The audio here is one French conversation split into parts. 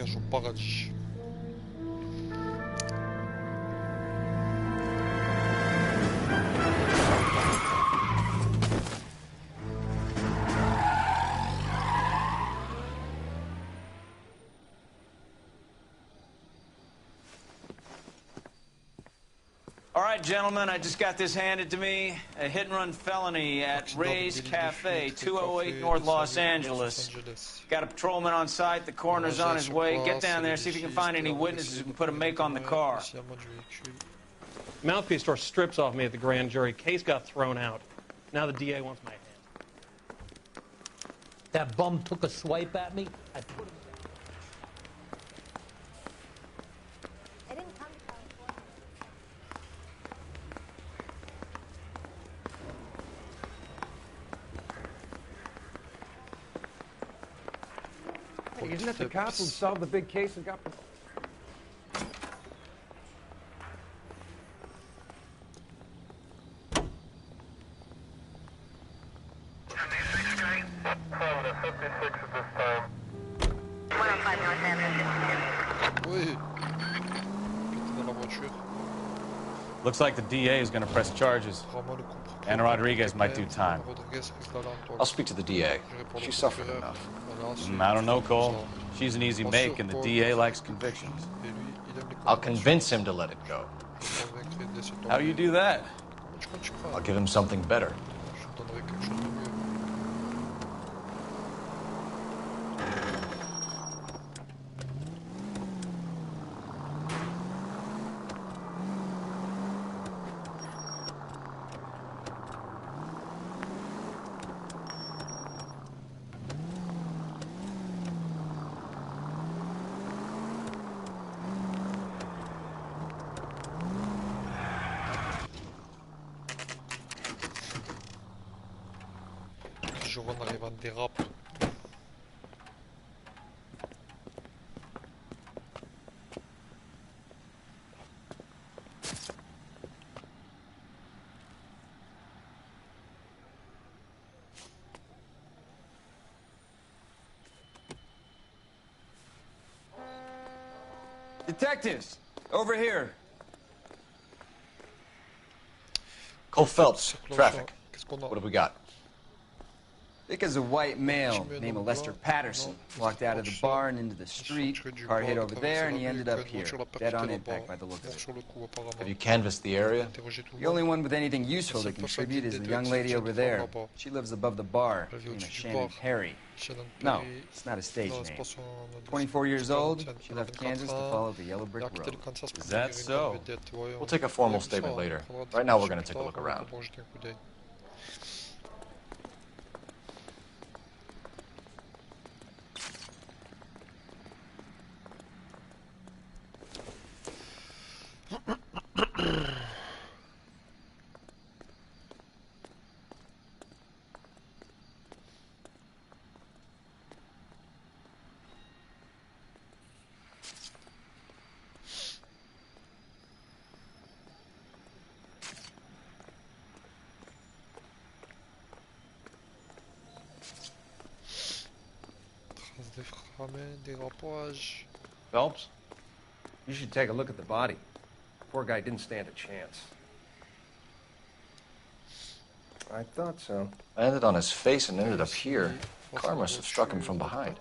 voyage au paradis. All right, gentlemen, I just got this handed to me. A hit-and-run felony at Ray's Cafe, 208 North Los Angeles. Got a patrolman on site. The coroner's on his way. Get down there, see if you can find any witnesses who can put a make on the car. Mouthpiece tore strips off me at the grand jury. Case got thrown out. Now the DA wants my hand. That bum took a swipe at me. I put him down. I didn't come to California. Hey, isn't that the cop who solved the big case and got... Oui. Dans la voiture. Looks like the DA is going to press charges. And Rodriguez might do time. I'll speak to the DA. She suffered enough. I don't know, Cole. She's an easy make, and the DA likes convictions. I'll convince him to let it go. How do you do that? I'll give him something better. On arrive en dérape. Detectives, over here. Cole Phelps, traffic. What have we got? Thick as a white male named Lester Patterson walked out of the bar and into the street. Car hit over there and he ended up here, dead on impact by the looks of it. Have you canvassed the area? The only one with anything useful to contribute is the young lady over there. She lives above the bar, named Shannon Perry. No, it's not a stage name. 24 years old, she left Kansas to follow the yellow brick road. Is that so? We'll take a formal statement later. Right now we're going to take a look around. Phelps? You should take a look at the body. Poor guy didn't stand a chance. I thought so. I landed on his face and ended up here. Car must have struck him from behind.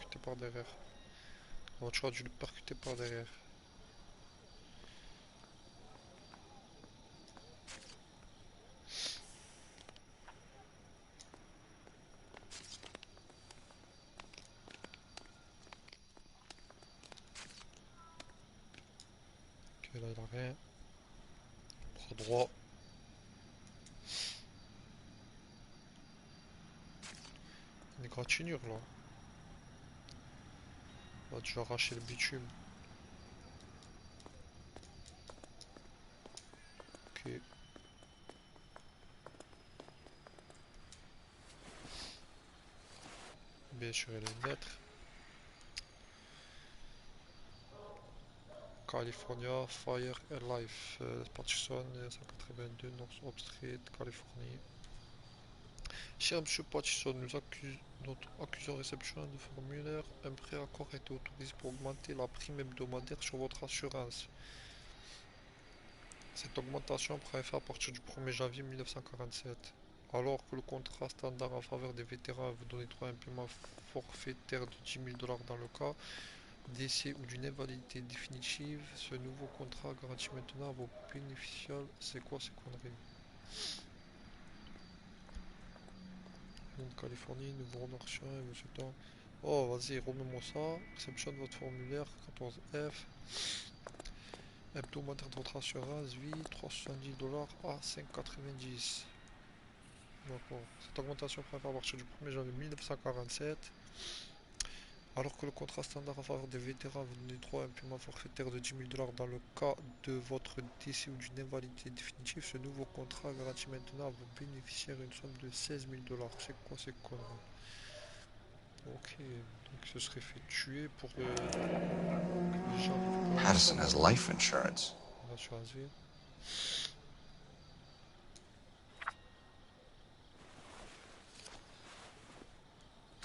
Ok, là il a rien. Bras droit. Une égratignure là. On va déjà arracher le bitume. Ok. Bien sûr, elle est mettre. California, Fire and Life, Patterson, 182 North Hope Street, Californie. Cher Monsieur Patchison, notre accusant réception de formulaire. Un préaccord a été autorisé pour augmenter la prime hebdomadaire sur votre assurance. Cette augmentation prend effet à partir du 1er janvier 1947. Alors que le contrat standard en faveur des vétérans vous donne droit à un paiement forfaitaire de 10 000 $ dans le cas décès ou d'une invalidité définitive, ce nouveau contrat garantit maintenant à vos bénéficiaires. C'est quoi ces conneries? Californie, nous vous remercions et vous souhaitons. Oh, vas-y, remets-moi ça. Réception de votre formulaire 14F. Hebdomadaire de votre assurance vie 370 $ à 5,90. D'accord. Cette augmentation prend effet à partir du 1er janvier 1947. Alors que le contrat standard en faveur des vétérans vous donne droit à un paiement forfaitaire de 10 000 $ dans le cas de votre décès ou d'une invalidité définitive, ce nouveau contrat garantit maintenant à vos bénéficiaires une somme de 16 000 $. C'est quoi ces conneries? Ok, donc ce serait fait tuer pour que les gens vivent pas. Patterson has life insurance. L'assurance vie.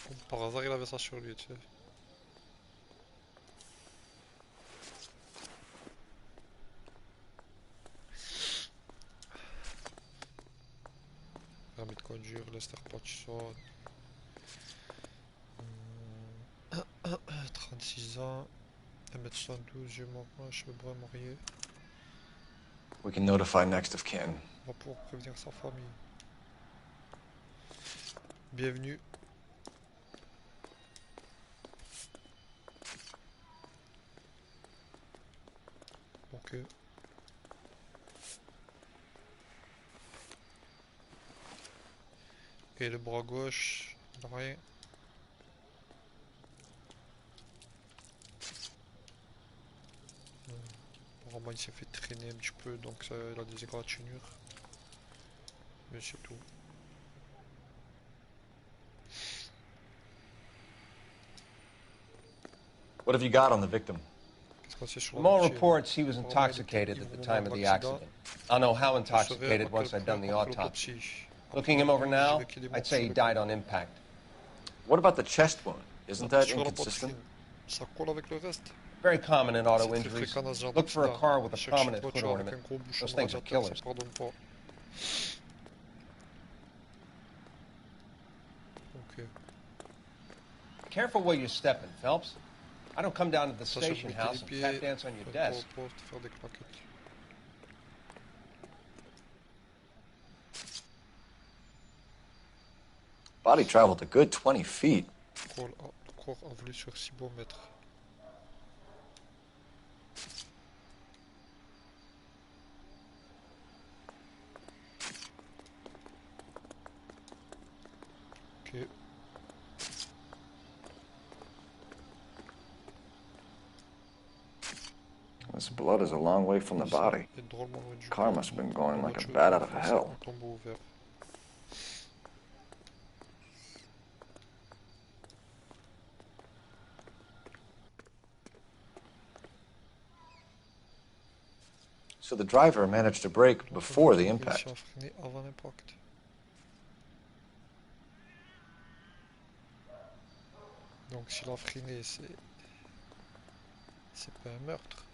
Comme par hasard, il avait ça sur lui, tu sais. Permis de conduire, Lester Patchison. 36 ans. 1m72, yeux marrons, cheveux bruns, marié. We can notify next of kin. On va pouvoir prévenir sa famille. Bienvenue. Ok. Et le bras gauche, rien. Apparemment il s'est fait traîner un petit peu, donc ça, il a des égratignures. Mais c'est tout. What have you got on the victim? Qu'est-ce qu'on sait sur From all la victime? reports, he was intoxicated at the time of the accident. I'll know how Il serait intoxicated once I've done the après autopsy. l'autopsie. Looking him over Je now, dirais qu'il est mort I'd say he sur le died coup. on impact. What about the chest wound? Isn't that Sur la inconsistent? poitrine. Ça colle avec le reste. Very common in auto C'est très injuries. fréquent dans ce genre Look for a d'accident. car with a Cherche une prominent hood voiture avec ornament. un gros bouchon Those things are radiateur, ça killers. pardonne pas. Ok. Careful where you're stepping, Phelps. I don't come down to the Ça, station c'est house and les tap pieds. dance on your Faire desk. pour te faire des claquettes. Body traveled a good 20 feet. Le corps envolé sur 6 beaux mètres. Ok. This blood is a long way from the body. Et drôlement loin du Car corps. must have been going La like a voiture bat out of traverse hell. un tombeau ouvert. So the driver managed to brake before the Il a impact. réussi à freiner avant l'impact. Donc s'il a freiné, c'est pas un meurtre.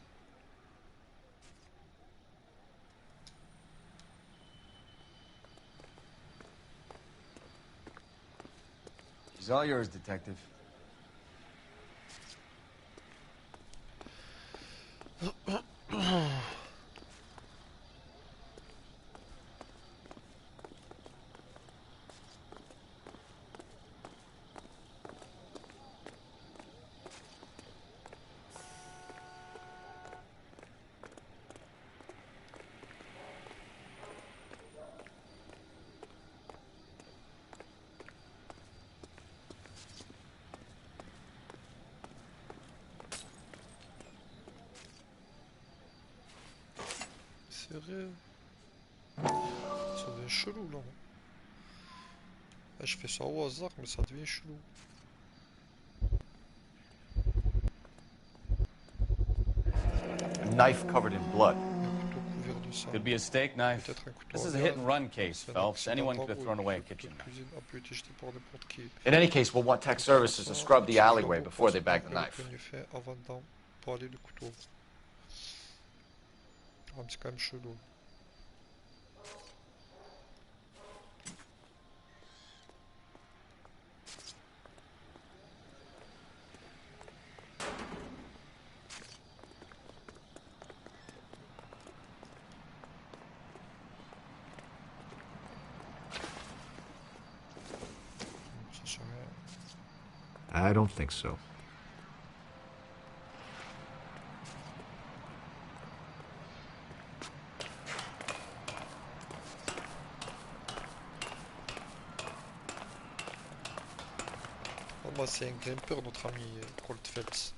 She's all yours, detective. Sérieux? Ça devient chelou là. Je fais ça au hasard, mais ça devient chelou. A knife covered in blood. Un couteau couvert de Could be a steak knife. This is a hit-and-run case, Phelps. Anyone could have thrown away a kitchen knife. In any case, we'll want tech services to scrub the alleyway before they bag the knife. C'est quand même chelou. I don't think so. Moi, c'est un grimpeur, notre ami Colt Phelps.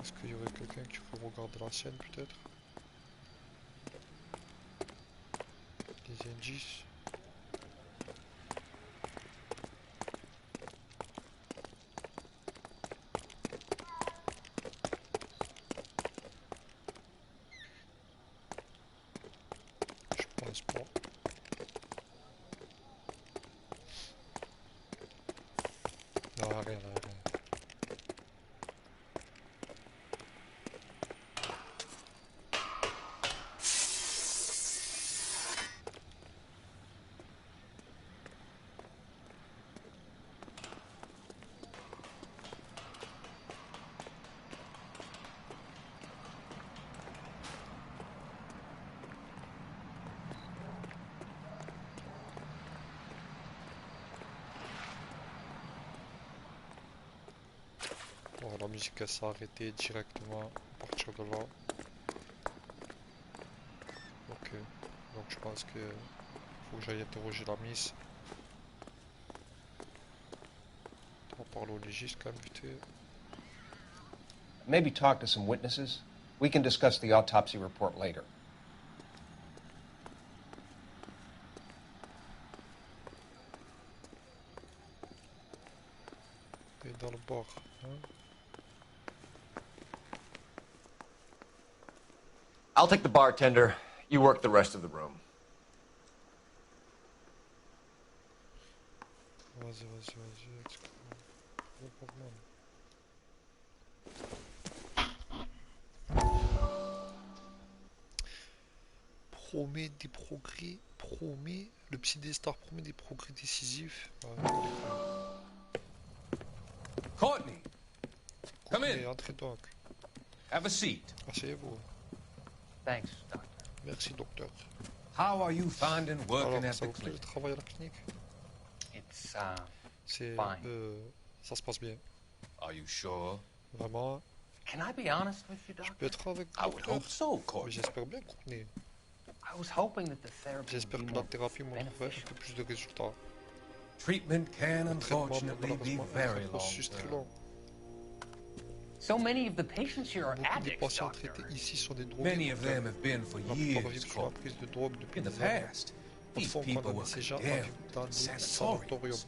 Est-ce qu'il y aurait quelqu'un qui peut regarder la scène, peut-être? Des indices? Non, rien, rien. Bon, la musique s'est arrêtée directement à partir de là. Ok, donc je pense que faut que j'aille interroger la miss. On va parler au légiste quand même vite fait. Maybe talk to some witnesses. We can discuss the autopsy report later. Et dans le bar, hein? I'll take the bartender. You work the rest of the room. Vas-y, vas-y, vas-y. Promet des progrès, promet, le psy des stars promet des progrès décisifs. Ouais, Courtney, come in. Entrez donc. Have a seat. Asseyez-vous. Thanks, doctor. Merci, docteur. How are you finding working Alors, at ça the vous plaît clinic? le travail à la clinique? It's, C'est, fine. ça se passe bien. Are you sure? Vraiment. Can I be honest with you, Je doctor? peux être avec I would docteur? hope so, Mais Courtney. j'espère bien, Courtney. I was hoping that the therapy would J'espère be que more la thérapie montrerait un beneficial. peu plus de résultats. Treatment can Le traitement peut unfortunately be malheureusement être very un long processus très term. long. So many of the patients here are Beaucoup des addicts, patients doctor. traités ici sont des drogués. Many of them have been for La plupart years, vivent sur la Courtney. prise de drogue depuis In the des années. past, Au these fond, people condamner were ces gens à condemned vivre dans des sanatoriums. sanatoriums.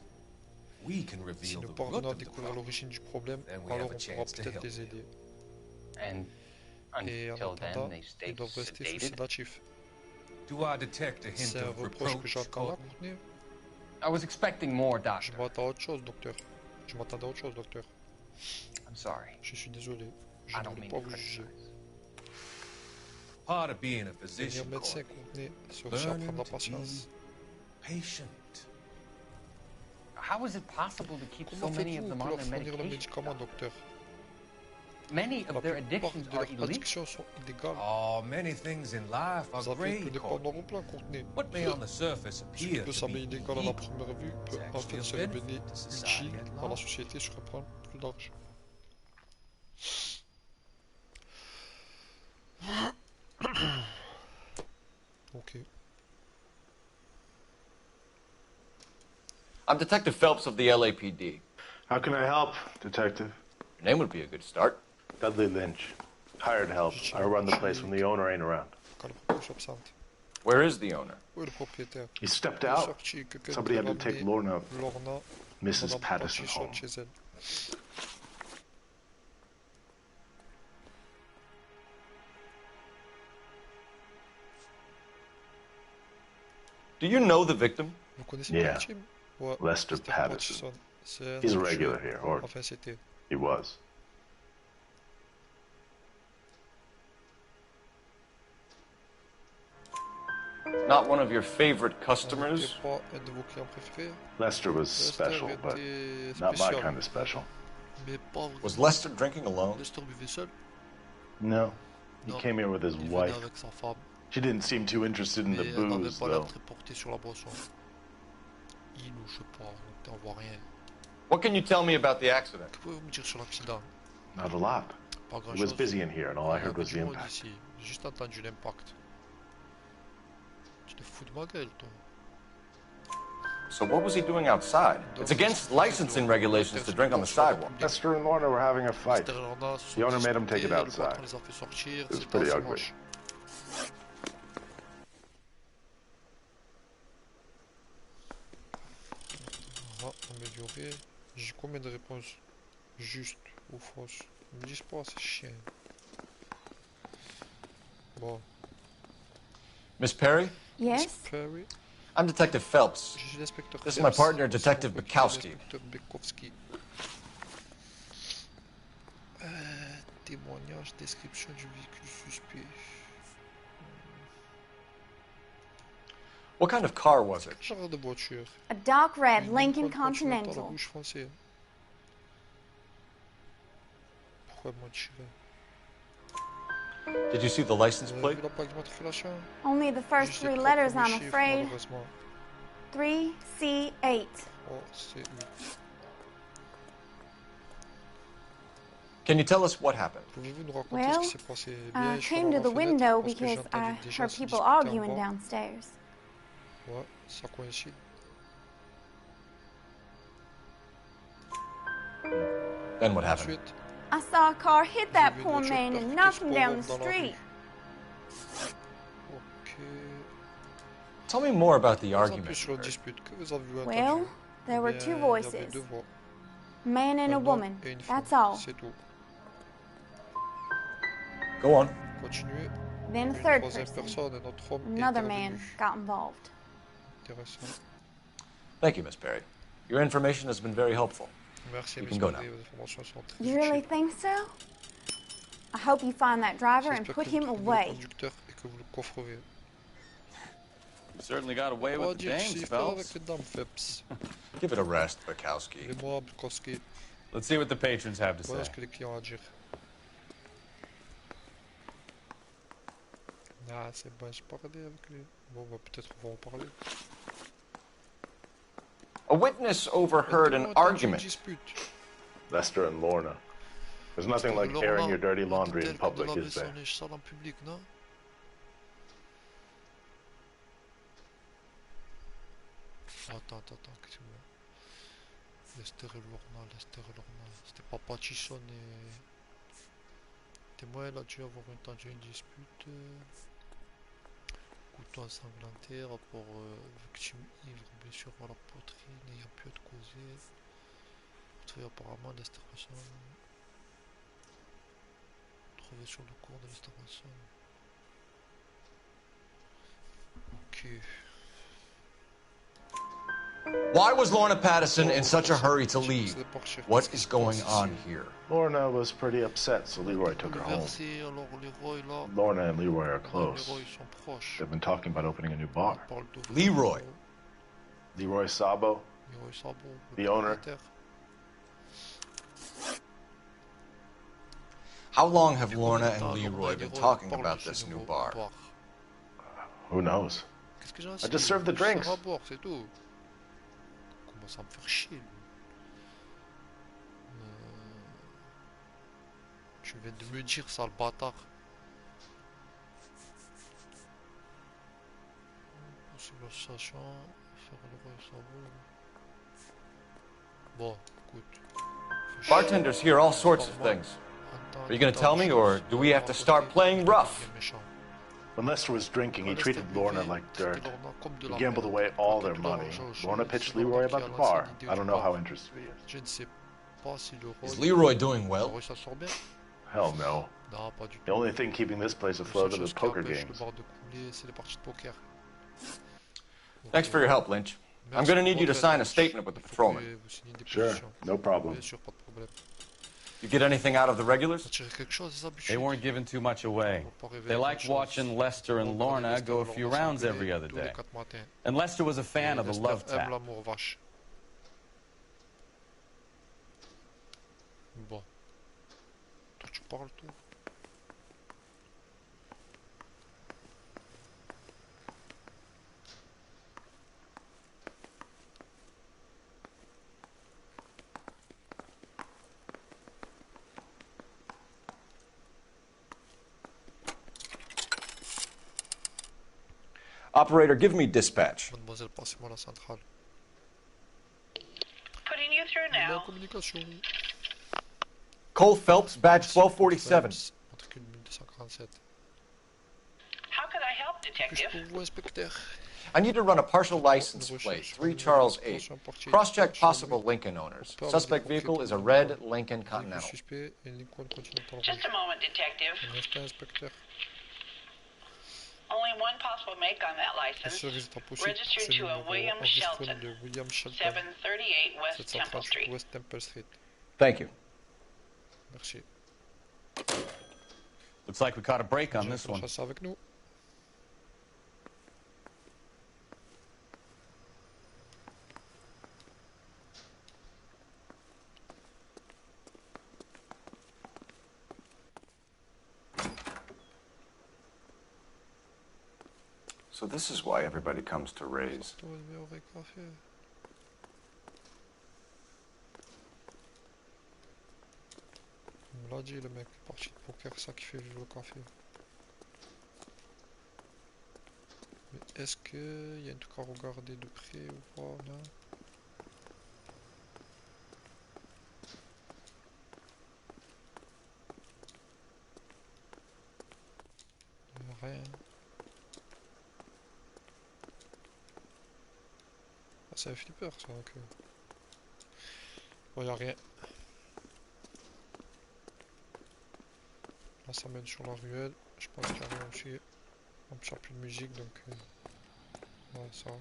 We can Si reveal nous the root parvenons à of the découvrir problem. l'origine du problème, Then we alors have a on pourra chance to peut-être help les them. aider. And Et en until then, attendant, they ils stay doivent rester sous sedated. sédatifs. Do I detect a hint C'est un of reproche que reproach, j'entends là, Courtney? Courtney. I was expecting more, Je doctor. m'attends à autre chose, docteur. Je m'attendais à autre chose, docteur. I'm sorry. Je suis désolé. Je I ne don't voulais mean pas to vous juger. criticize. Part of being a Devenir physician, médecin, Courtney, Courtney, c'est aussi apprendre learning la to patience. be patient. How is it possible to keep so Comment many of faites-vous them pour on leur their fournir le medication? médicament, docteur? Many La of their plupart addictions de are leurs illegal. addictions sont illégales. Oh, many things in life are Vous avez que great, des pommes dans Courtney. vos plans, Courtney. What may on the surface Ce qui appear peut to sembler be illégal à la illegal première vue is peut en actually fait a se benefit révéler to society utile at dans la large. société sur un plan plus large. Ok. I'm Detective Phelps of the LAPD. How can I help, Detective? Your name would be a good start. Dudley Lynch. Hired help. I run the place when the owner ain't around. quand le propriétaire s'absente. Where is the owner? Où est le propriétaire? He stepped Il est out. sorti, quelqu'un Somebody had devait to take ramener Lorna, Lorna, Mrs. Madame Patterson Patichon home. chez elle. Do you know the victim? Vous connaissez la Yeah. victime? Ouais, Lester Mr. Patterson. C'est un He's a habitué. regular here, or Enfin, c'était. he was. Not one of your favorite C'était customers? pas un de vos clients préférés? Lester was Lester special, but était not my spécial, kind of special. mais pas Was vraiment. Lester drinking alone? Lester buvait seul? No. He Non, came here with his il venait wife. avec sa femme, She didn't seem too interested in mais the elle n'avait booze, pas l'air though. très portée sur la boisson. Il ou je sais pas, on voit rien. What can you tell me about the accident? Que pouvez-vous me dire sur l'accident? Not a lot. Pas It was grand-chose. busy in here, and all I Il y heard avait was du the monde impact. ici. J'ai juste entendu l'impact. Tu te fous de ma gueule, toi. So what was he doing outside? It's against licensing regulations to drink on the sidewalk. Lester and Lorna were having a fight. Lester et Lorna se The owner made him take it disputaient, le outside. patron les a fait sortir, It was c'était pretty assez ugly. moche. On va améliorer. J'ai combien de réponses justes ou fausses? Ils me disent pas, c'est chiant. Bon, Miss Perry? Yes? Perry. I'm Detective Phelps. Je suis l'inspecteur This is my Phelps. partner, C'est Detective mon Bukowski. inspecteur Bukowski. Témoignage, description du véhicule suspect. What kind of car was it? Quel genre de voiture? A dark red Une Lincoln Lincoln Continental Continental. rouge foncé. Pourquoi mentir? Did you see the license Vous avez plate? vu la plaque d'immatriculation? Only the first Juste les 3 trois letters, premiers I'm chiffres, afraid. malheureusement. 3C8. Oh, c'est 8. Can you tell us what happened? Pouvez-vous nous raconter ce Well, qui s'est passé? I Bien, je suis came to dans the la fenêtre window parce que j'ai because I entendu des gens heard se people disputer en arguing bas. downstairs. Ouais, ça coïncide. Then what happened? Ensuite, I saw a car hit that j'ai vu une poor voiture man and percuter knock ce him pauvre down homme the dans la street. rue. Ok. Tell me more about the Plus en plus argument. sur la dispute. Que vous avez entendu? Well, there were Eh two bien, il y avait voices. deux voix. A man and Un a homme woman. et une That's femme. all. C'est tout. Go on. Continuez. Then a Une third troisième person. personne, un autre homme est Another man intervenu. got involved. Intéressant. Thank you, Miss Perry. Your information has been very helpful. Merci, You Miss can go Perry, now. vos informations sont très You really utiles. think so? I hope you find that driver and J'espère put que vous him trouvez le away. conducteur et que vous le coffrerez. You certainly got away On va with the dire que dames, c'est faire avec Phelps. les dames, Phelps. Give it a rest, Bukowski. Les mois, Bukowski. Let's see what the patrons have to Voilà say. ce que les clients ont à dire. Ah, c'est bon, j'ai parlé avec lui. Bon, bah, peut-être on va en parler. A witness overheard an Témoin a entendu une argument. dispute. Lester and Lorna. There's nothing like Lorna airing your dirty a dit laundry in tel que de public, laver is son there? linge sale en public, non? Attends, qu'est-ce que Lester et Lorna. C'était pas Patchison et... Témoin, il a dû avoir entendu une dispute. Couteau ensanglanté, rapport victime ivre, blessure à la poitrine, n'ayant pu être causé. Trouvé apparemment Lester Patchison. Trouvé sur le cours de Lester Patchison. Ok. Why was Lorna Patterson in such a hurry to leave? What is going on here? Lorna was pretty upset, so Leroy took her home. Versé, alors Leroy là. Lorna and Leroy are close. Leroy sont proches. They've been talking about opening a new bar. Ils parlent de Leroy. Leroy Sabo, Leroy Sabo, The owner. propriétaire. How long have Depuis Lorna combien de and temps Leroy Lorna et been Leroy talking parlent about de ce this new nouveau bar? who knows? Qu'est-ce que j'en I sais? just served the drinks. Ça va boire, c'est tout. Commence à me faire chier, lui. Tu viens de me dire, sale bâtard. Possible association, faire Leroy Sabo. Bon, écoute. Fais chier. Bartenders hear all sorts of things. Are you going to tell me, or do we have to start playing rough? When Lester was drinking, he treated Lorna like dirt. He gambled away all their money. Lorna pitched Leroy about the bar. I don't know how interested he is. Je ne sais pas si le Is Roy Leroy doing well? Leroy s'en sort bien. Hell no. Non, pas du The tout. only thing keeping this place La afloat seule are the chose qui poker empêche le games. bar de couler, c'est les parties de poker. Thanks for your help, Lynch. I'm going to need you to sign a statement with the patrolman. Sure, no problem. Bien sûr, pas de problème. You get anything out of the regulars? Tirer quelque chose, des habitudes. They weren't giving too much away. They liked watching Lester and Lorna go a few rounds every other day. And Lester was a fan of the love Lester aime tap. l'amour vache. Bon. Toi, tu parles, toi. Operator, give me dispatch. Mademoiselle, passez-moi la centrale. Putting you through La now. communication. Cole Phelps, badge 1247. Matricule 1247. How could I help, Puis-je Detective? pour vous, inspecteur? I need to run a partial license plate, 3 Charles 8. Cross-check possible Lincoln owners. Suspect vehicle is a red Lincoln Continental. Suspect, une Lincoln Continental. Just a moment, Detective. Un instant, inspecteur. Only one possible make on that Le license. seul résultat possible, Registered c'est le to a numéro William enregistré Shelton, de William Shelton, 738 West Temple 738 Street. West Temple Street. Thank you. Merci. Looks like we caught a break on J'ai this fait one. chasse avec nous. So this is why everybody comes to Ray's. Toi, le meilleur café. Il me l'a dit, le mec, parti de poker, c'est ça qui fait vivre le café. Mais est-ce qu'il y a un truc à regarder de près ou pas, là? Il n'y a rien. Ah, c'est un flipper, ça, donc... Bon, il n'y a rien. Là, ça mène sur la ruelle. Je pense qu'il n'y a rien aussi. On ne plus de musique, donc... Ouais, ça va.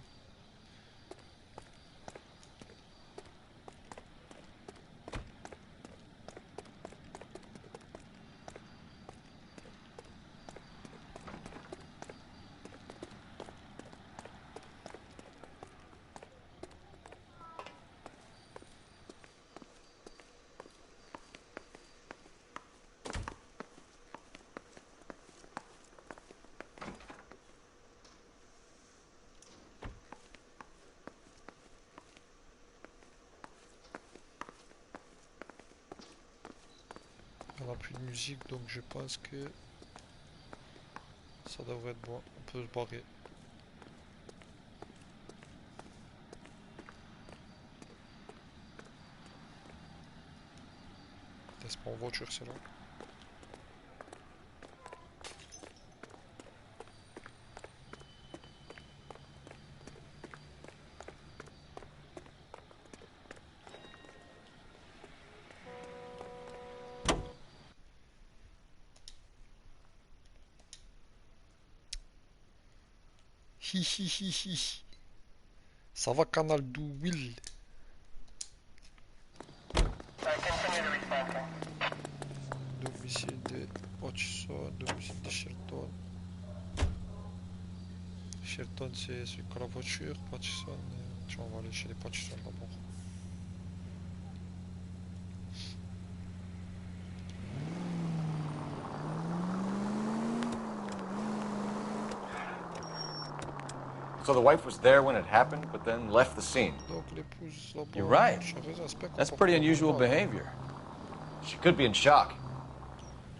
On n'a plus de musique, donc je pense que ça devrait être bon. On peut se barrer. C'est pas en voiture, c'est là. Hi hi hi hi. Ça va, canal du Will. Domicile de Hutchison, domicile de Shelton. Shelton, c'est celui qui a la voiture. Hutchison, on va aller chez les Hutchison d'abord. So the wife was there when it happened, but then left the scene. Donc l'épouse là-bas. You're right. J'espère qu'on That's va pretty pas unusual voir. behavior. She could be in shock.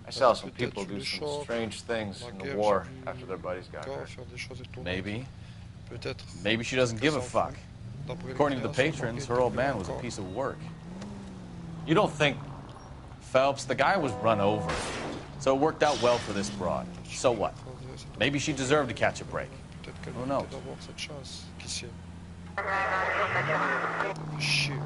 I saw some Peut-être people sous do le some choc, strange things la in the guerre, war j'ai vu after their buddies got gars hurt. faire des choses étonnantes. Maybe. Peut-être. Maybe she doesn't give a fuck. D'après les According to the créances, patrons, on her old peut man was a encore. piece of work. You don't think... Phelps, the guy was run over. So it worked out well for this broad. So what? Maybe she deserved to catch a break. Who knows? D'avoir cette chance. Qui sait? Chier.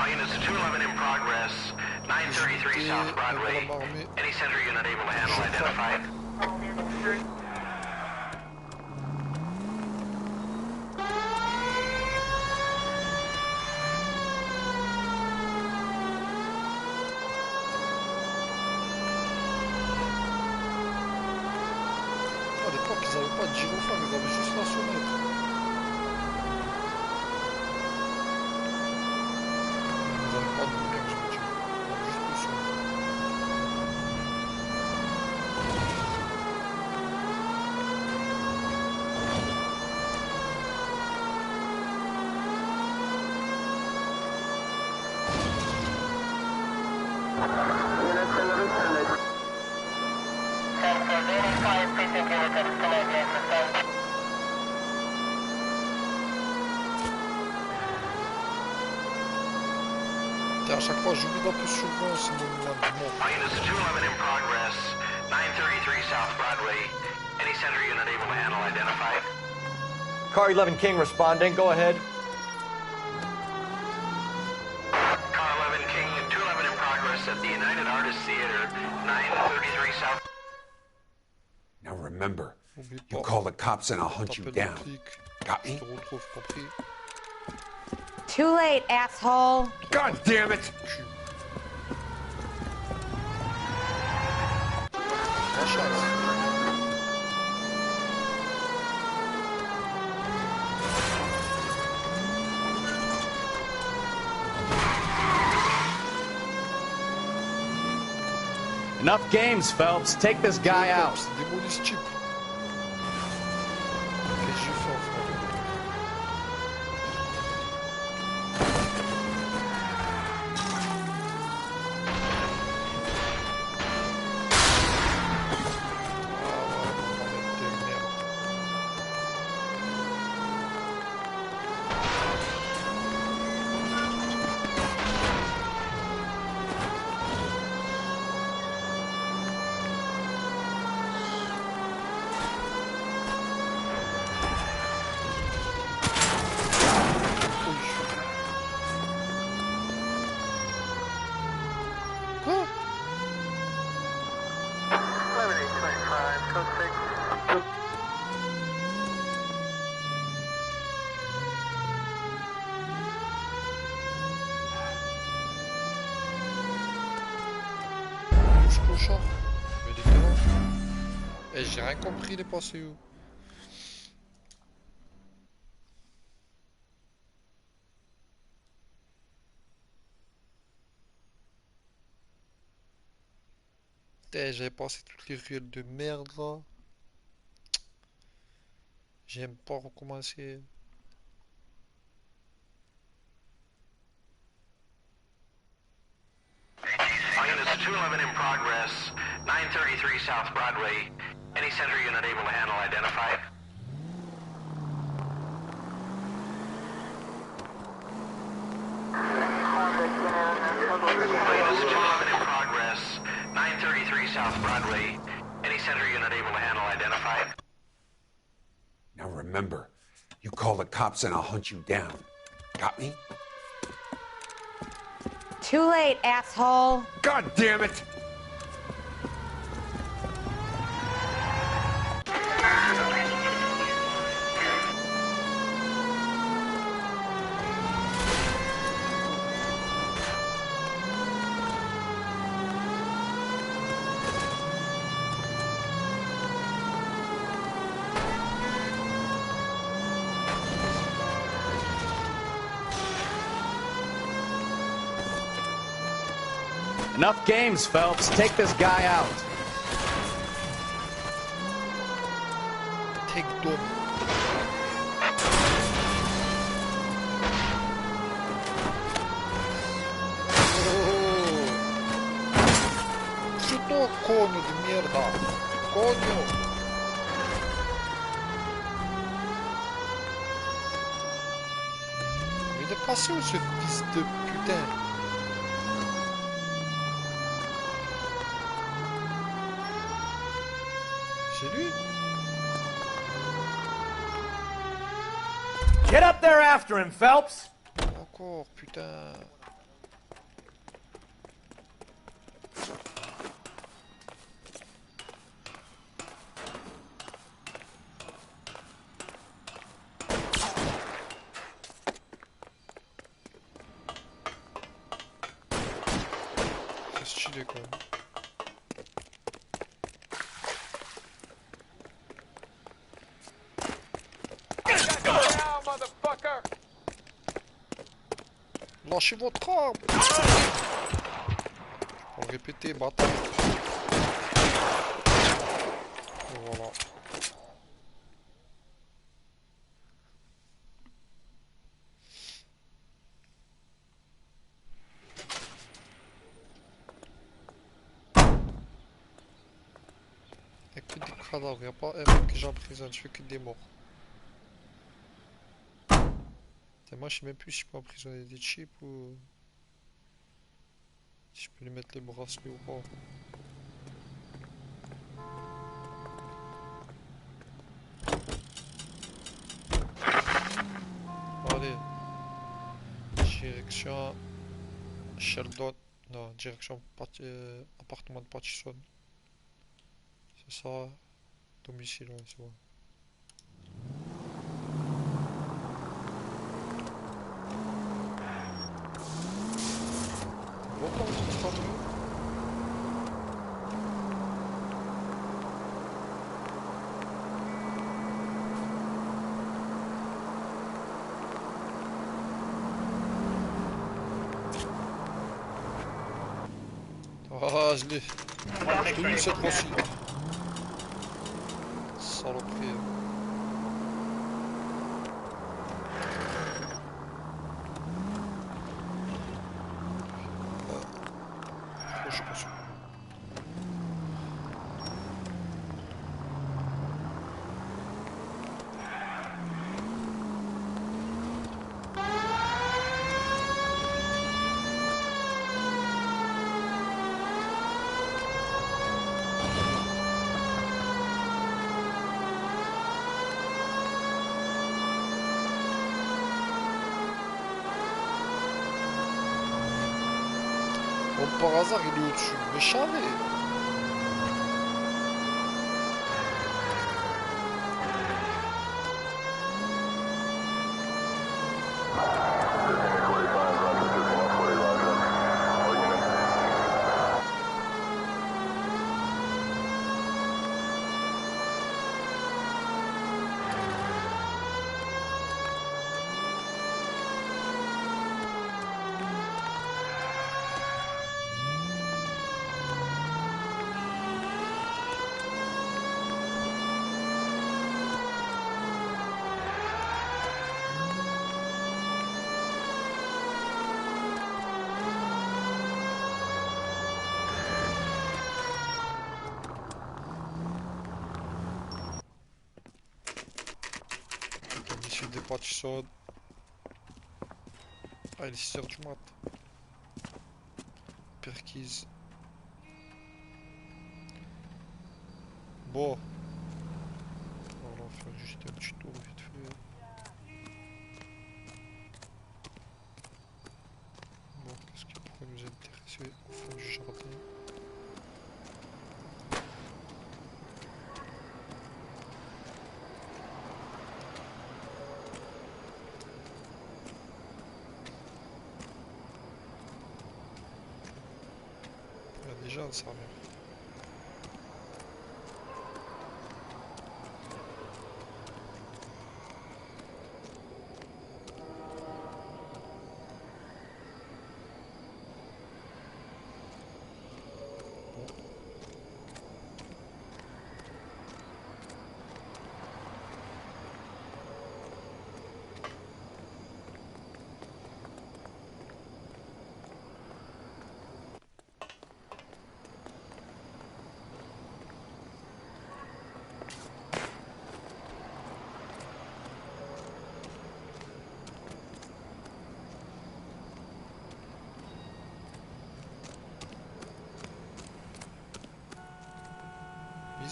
Units 211 in progress. 933 South Broadway. Any center unit able to handle identified? À l'époque, ils n'avaient pas de gyrophare, ils avaient juste la sonnette. Ils n'avaient pas de lumière, je veux dire. Ils avaient juste le son. Et à chaque fois, j'oublie d'un peu sur ce monument de mort. Units 211 in progress. 933 South Broadway. Any center unit able to handle identified? Car 11 King responding. Go ahead. Car 11 King, 211 in progress at the United Artists Theater. 933 South. Now remember, you call the cops and I'll hunt you down. Got me? Too late, asshole. God damn it! Enough games, Phelps. Take this guy out. Démolis ce type. Quel jeu fort, frère. Clochard. Mais il était là. Eh, j'ai rien compris, les passés où. Eh, j'avais passé toutes les ruelles de merde là. J'aime pas recommencer. Units 211 in progress. 933 South Broadway. Any center unit able to handle identified? Units 211 in progress. 933 South Broadway. Any center unit able to handle identified? Now remember, you call the cops and I'll hunt you down. Got me? Too late, asshole. God damn it! Enough games, Phelps. Take this guy out. Take them. Что коню de merda? Conho! Mais il est passé où ce fils de putain? C'est lui? Get up there after him, Phelps! Encore, putain. C'est stylé quand même. Lâchez votre arme! Pour le répéter, bâtard. Et voilà. Il n'y a que des cadavres, il n'y a pas un mec que j'emprisonne, je fais que des morts. Et moi je sais même plus si je peux emprisonner des chips ou si je peux lui mettre les bracelets ou pas. Allez, direction Sheldon, non, direction appartement de Patterson. C'est ça, domicile, ouais, c'est bon. Pourquoi vous êtes pas mieux? Ah, je l'ai eu cette fois-ci. Saloperie. Je pense. Bon, par hasard, il est au-dessus. Mais je savais. Domicile des Patterson. Ah, il est 6h du mat. Perquise. Bon. On va faire juste un petit tour vite fait. Bon, qu'est-ce qui pourrait nous intéresser au fond du jardin? Il y a déjà un serveur.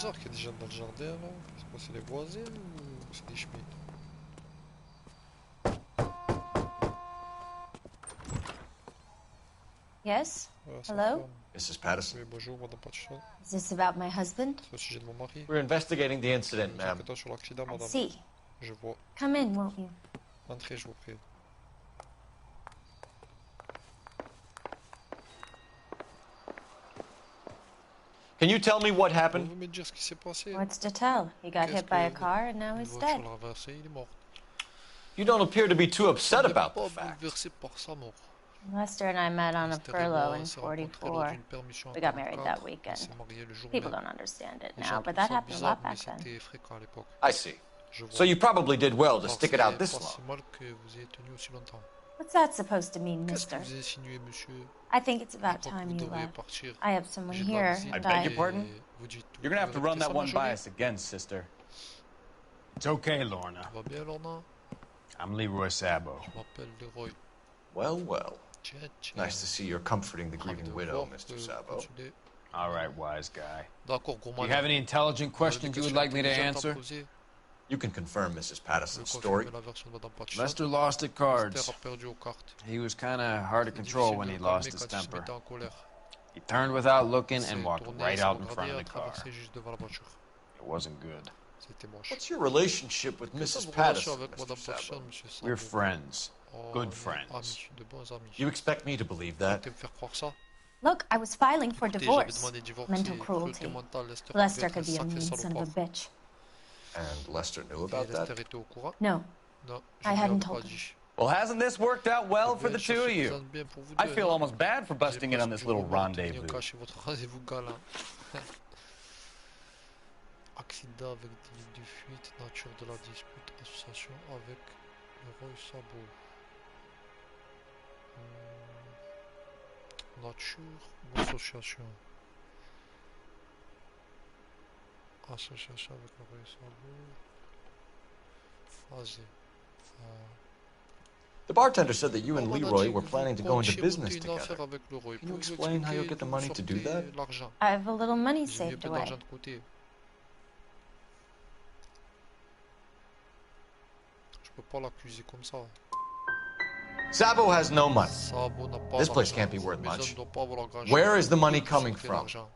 bizarre qu'il y a des gens dans le jardin là. C'est quoi, c'est les voisins ou c'est des schmitts? Yes? Ouais, sa Hello? femme. Mrs. Patterson. Oui, bonjour, madame Patterson. Is this about my husband? C'est au sujet de mon mari. We're investigating the incident, Nous ma'am. enquêtons sur l'accident, I madame. see. Je vois. Come in, won't you? Entrez, je vous prie. Can you tell me what happened? Pouvez-vous me dire ce qui s'est passé? What's to tell? He got Qu'est-ce hit by a que- car and now Une he's voiture dead. l'a renversé, il est mort. You don't appear to be too upset Il n'est about pas the fact. bouleversé par sa mort. Lester and I met on a Lester et furlough moi, in on s'est rencontrés lors 44. d'une permission en We got married 44. that On weekend. s'est mariés le jour People même. don't understand it Les now, gens but trouvent that ça happened a bizarre, lot mais back then. c'était fréquent à l'époque. I see. Je vois. So you probably did well to Alors, stick it c'est out this pas long. si mal que vous ayez tenu aussi longtemps. What's that supposed to mean, Qu'est-ce que mister? vous insinuez, monsieur? I think it's Je about crois que time vous you devriez left. partir. I have someone J'ai de la here visite who I beg your died. pardon? et vous dites tout. You're gonna have to Vous run répétez that ça, one by Marjorie? us again, sister. It's okay, Lorna. Ça va bien, Lorna? I'm Leroy Sabo. Je m'appelle Leroy. Well, well. Tiens, tiens. Nice to see you're comforting the Ravi grieving de widow, voir Mr. que Sabo. vous continuez. All right, wise guy. D'accord, gros Do you malin. have any intelligent Vous avez questions des you would questions like me to intelligentes à answer? poser? You can confirm Mrs. Vous Patterson's pouvez story. confirmer la version de madame Patterson. Lester lost at cards. Lester a perdu aux cartes. He was kind of hard to C'est control difficile when de he le lost calmer his quand il se temper. mettait en colère. He turned without looking Il and s'est walked tourné right sans out in front regarder of et the a car. traversé juste devant la voiture. It wasn't good. C'était moche. What's your relationship with Quelle est Mrs. votre relation Patterson, avec Mr. madame Patterson, Sabo? monsieur Sabo? We're friends. Oh, Good on est friends. amis, de bons amis. You expect me to believe Vous that? comptez me faire croire ça? Look, I was filing for Écoutez, j'avais divorce. demandé divorce Mental et cruelty. cruauté mentale. Lester Lester devait être un could be a sacré mean son of a salopard. bitch. And Lester knew Et about that? Lester était au courant? No, Non, je I lui hadn't avais told pas him. dit. Well, hasn't this worked out well for Bien the sûr, two ça of you? fonctionne bien pour vous I deux, feel non? almost bad for J'ai busting in on presque this du little remords de venir rendezvous. cacher votre rendez-vous gala. Accident avec délit de fuite, nature de la dispute, association avec Leroy Sabo. Nature ou association? Association avec Leroy Sabo. Phasé. The bartender said that you and On m'a Leroy dit were que planning to vous go into comptiez business monter une affaire together. avec Leroy. Can you Pouvez-vous explain how you'll expliquer get the d'où money to do sortez that? l'argent? I have a little money Vous avez un saved peu away. d'argent de côté. Je peux pas l'accuser comme ça. Sabo has no money. Sabo n'a pas This place d'argent. can't be Cette worth maison much. ne doit pas valoir grand-chose. Where is the money D'où coming sortez from? l'argent?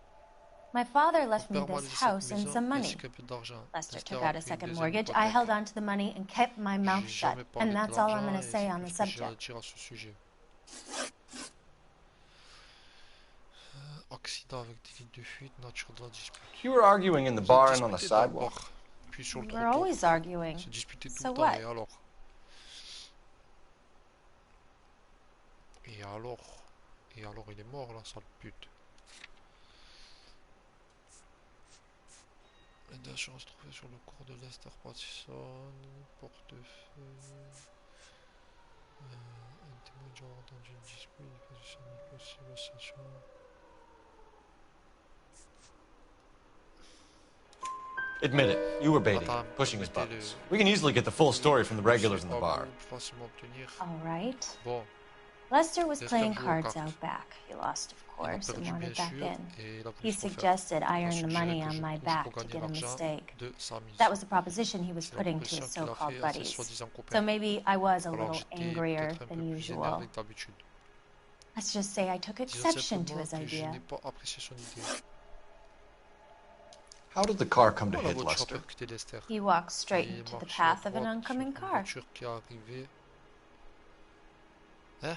My father left me Mon père m'a this laissé cette house and maison some money. ainsi qu'un peu d'argent. Lester Lester took a out a pris une second deuxième mortgage. I hypothèque. held on to the money and kept my mouth J'ai shut. jamais parlé And de that's all I'm l'argent going to et say c'est on tout the ce que j'ai à subject. dire à ce sujet. Accident avec délit de fuite, nature de la dispute. You were arguing in the Vous bar êtes and on the disputé dans le sidewalk. bar, puis sur le We're trottoir. always arguing. Se disputer tout So le temps, what? et alors? Et alors? Et alors il est mort là, sale pute. D'assurance trouvée sur le cours de Lester Patterson, portefeuille. Un témoin déjà entendu une dispute, position possible, association. Admit it, you were baiting, Madame, pushing his mettez-le. buttons. We can easily get the full story from the regulars in the Pas bar. plus facilement obtenir. All right. Bon, Lester was Lester playing joue aux cards cartes. out back. He lost, of Il a course, and perdu wanted bien back sûr, in. et il a voulu He se refaire. suggested I Il a earn the suggéré money que on je my pousse back pour to gagner get a l'argent mistake. de sa mise. That was the proposition he was C'est la putting to his proposition qu'il a so-called fait à ses buddies. soi-disant So copains. maybe I was a Alors little j'étais angrier peut-être un peu than plus usual. énervé que d'habitude. Let's just say I took Disons exception to simplement his que je idea. n'ai pas apprécié son idée. How did the car come to Comment la hit voiture a Lester? percuté Lester? He walked straight Il into the marchait à path of an droite oncoming sur une car. voiture qui est arrivée. Hein?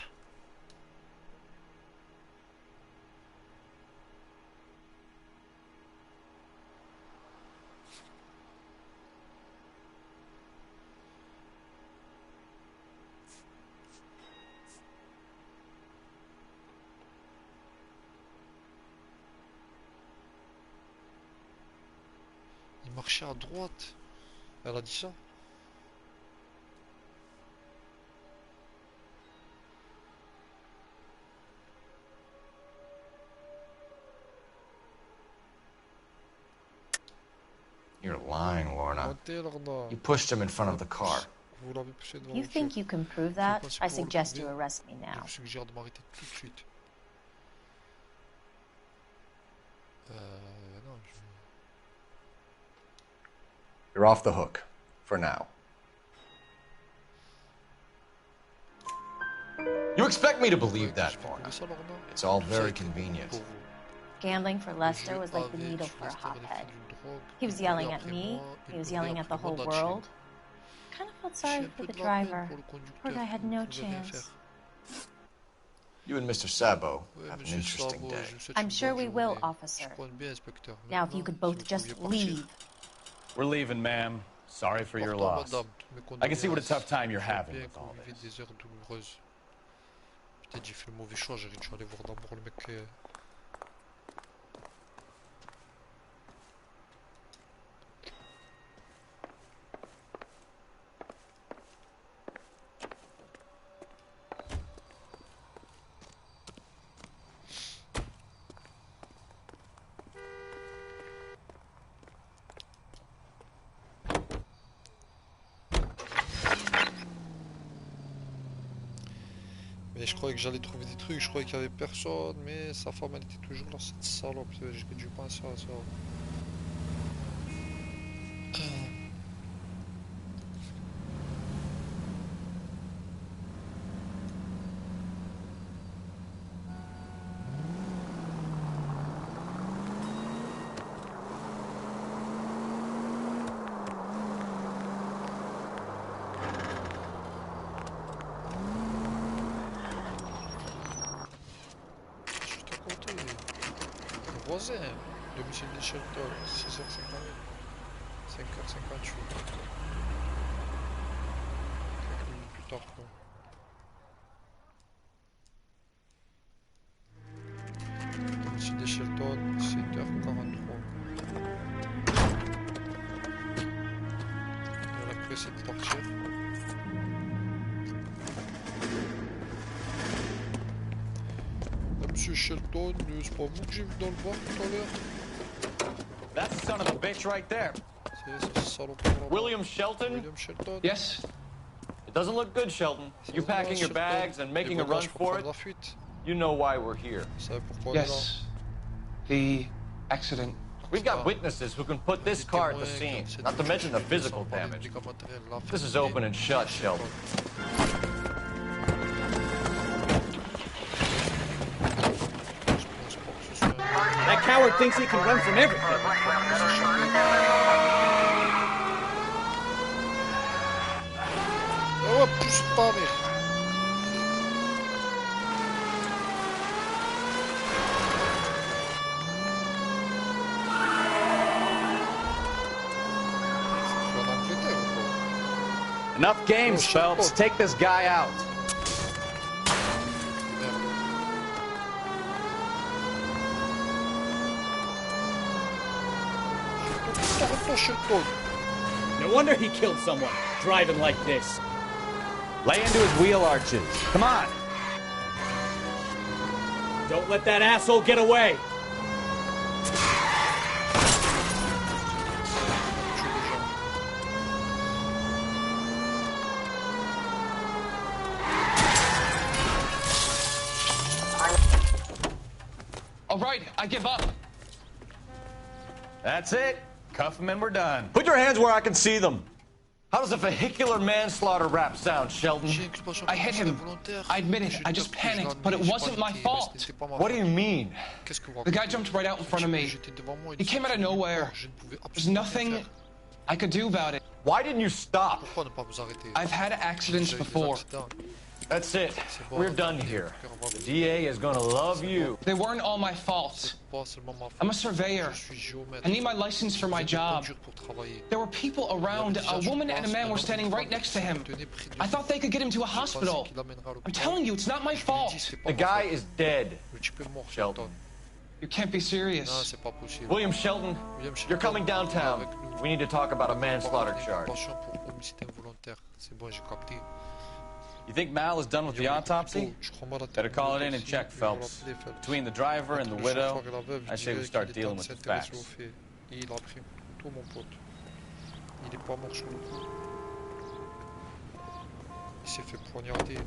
Il marchait à droite. Elle a dit ça? You're lying, Lorna. Mentez, Lorna. You pushed him in front of the car. Vous l'avez poussé devant You la think voiture. you can prove Vous that? pensez I pouvoir le suggest you prouver? arrest me Je now. vous suggère de m'arrêter tout de suite. Non, You're off the hook. For now. You expect me to believe that, Varna? It's all very convenient. Gambling for Lester was like the needle for a hothead. He was yelling at me. He was yelling at the whole world. Kind of felt sorry for the driver. Poor guy had no chance. You and Mr. Sabo have an interesting day. I'm sure we will, officer. Now, if you could both just leave. We're leaving, ma'am. Sorry for your loss. I can see what a tough time you're having with all this. Peut-être j'ai fait le mauvais choix, j'ai dû aller voir d'abord le mec. Mais je croyais que j'allais trouver des trucs, je croyais qu'il y avait personne, mais sa femme elle était toujours là, cette salope, j'ai dû penser à ça. Voisin, domicile des Shelton, 6h58, 5h58. Quelques minutes plus tard quoi. Domicile des Shelton, 7h43. On a pressé de partir. Monsieur Shelton, c'est pas vous que j'ai vu dans le bar tout à l'heure? That's the son of a bitch right there. C'est ce salopard là-bas. William Shelton? William Shelton? Yes? It doesn't look good, Shelton. You packing your bags and making a run for it? You know why we're here. Yes. The accident. We've got witnesses who can put this car at the scene, not to mention the physical damage. This is open and shut, Shelton. That coward thinks he can run from everything. Oh, pousse pas, mec. Enough games, Phelps. Take this guy out. No wonder he killed someone, driving like this. Lay into his wheel arches. Come on. Don't let that asshole get away. All right, I give up. That's it. Cuff him and we're done. Put your hands where I can see them. How does a vehicular manslaughter rap sound, Shelton? I hit him. I admit it. I just panicked, but it wasn't my fault. What do you mean? The guy jumped right out in front of me. He came out of nowhere. There's nothing I could do about it. Why didn't you stop? I've had accidents before. That's it. We're done here. The DA is gonna love you. They weren't all my fault. I'm a surveyor. I need my license for my job. There were people around. A woman and a man were standing right next to him. I thought they could get him to a hospital. I'm telling you, it's not my fault. The guy is dead, Shelton. You can't be serious. William Shelton, you're coming downtown. We need to talk about a manslaughter charge. You think Mal is done with the autopsy? Better call it in and check, Phelps. Between the driver and the widow, I say we start dealing with the facts. Il a pris tout, mon pote. Il est pas mort sur le coup. Il s'est fait poignarder.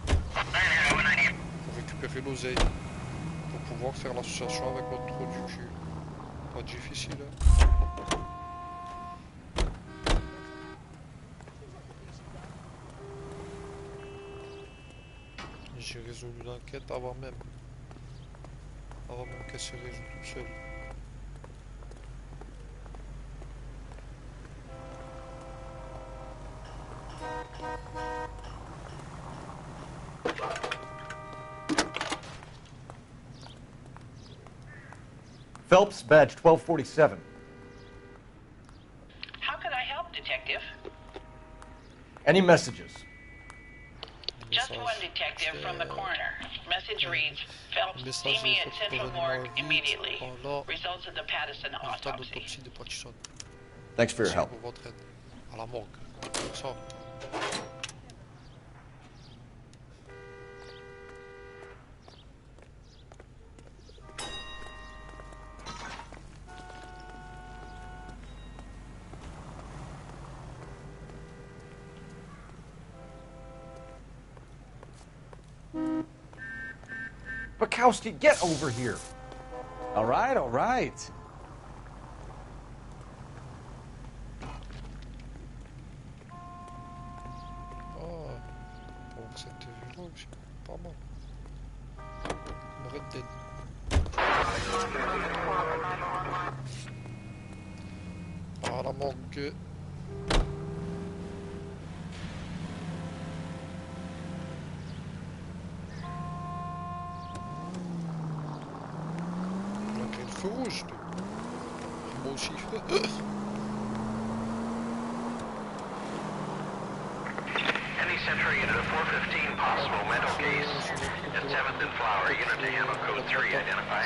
Pour récupérer l'oseille. Pour pouvoir faire l'association avec l'autre trou du cul. Pas difficile. j'ai résolu l'enquête avant même qu'elle se résout toute seule. Phelps, badge 1247. How can I help, Detective? Any messages? Just one detective from the coroner. Message reads, Phelps, see me at Central Morgue immediately. Results of the Patterson autopsy. Thanks for your help. À la morgue. Ça. Bukowski, get over here. All right, all right. Oh, pour cette vue-là aussi, pas mal. Red Dead. Ah, la morgue. Feu rouge. Moi aussi. Any Century unit of 415 possible mental case at 7th and Flower. Unit to handle code 3 identify.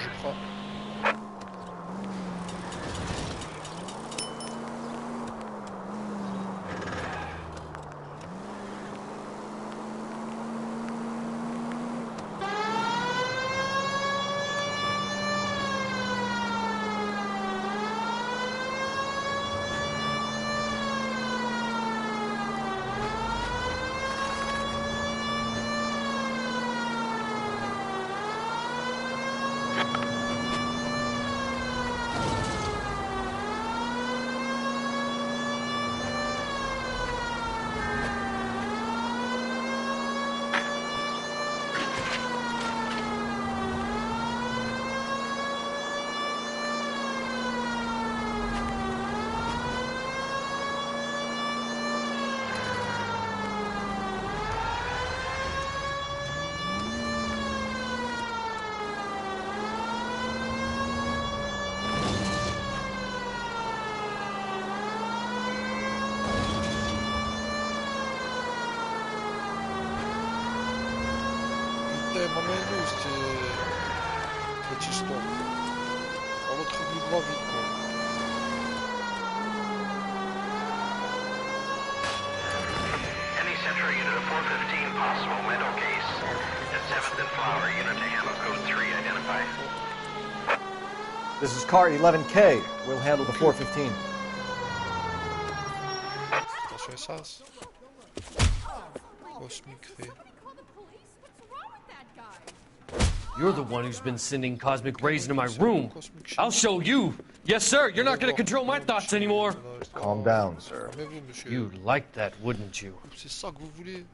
Emmène-nous cette histoire. On le trouve droit vite quoi. Any Century unit of 415 possible mental case at 7th and Flower. Unit to handle code 3 identify. This is car 11K. We'll handle the 415. Attention Sais. Cosmic Ray. You're the one who's been sending cosmic rays into my room. I'll show you. Yes, sir. You're not going to control my thoughts anymore. Calm down, sir. You'd like that, wouldn't you? C'est ça que vous voulez.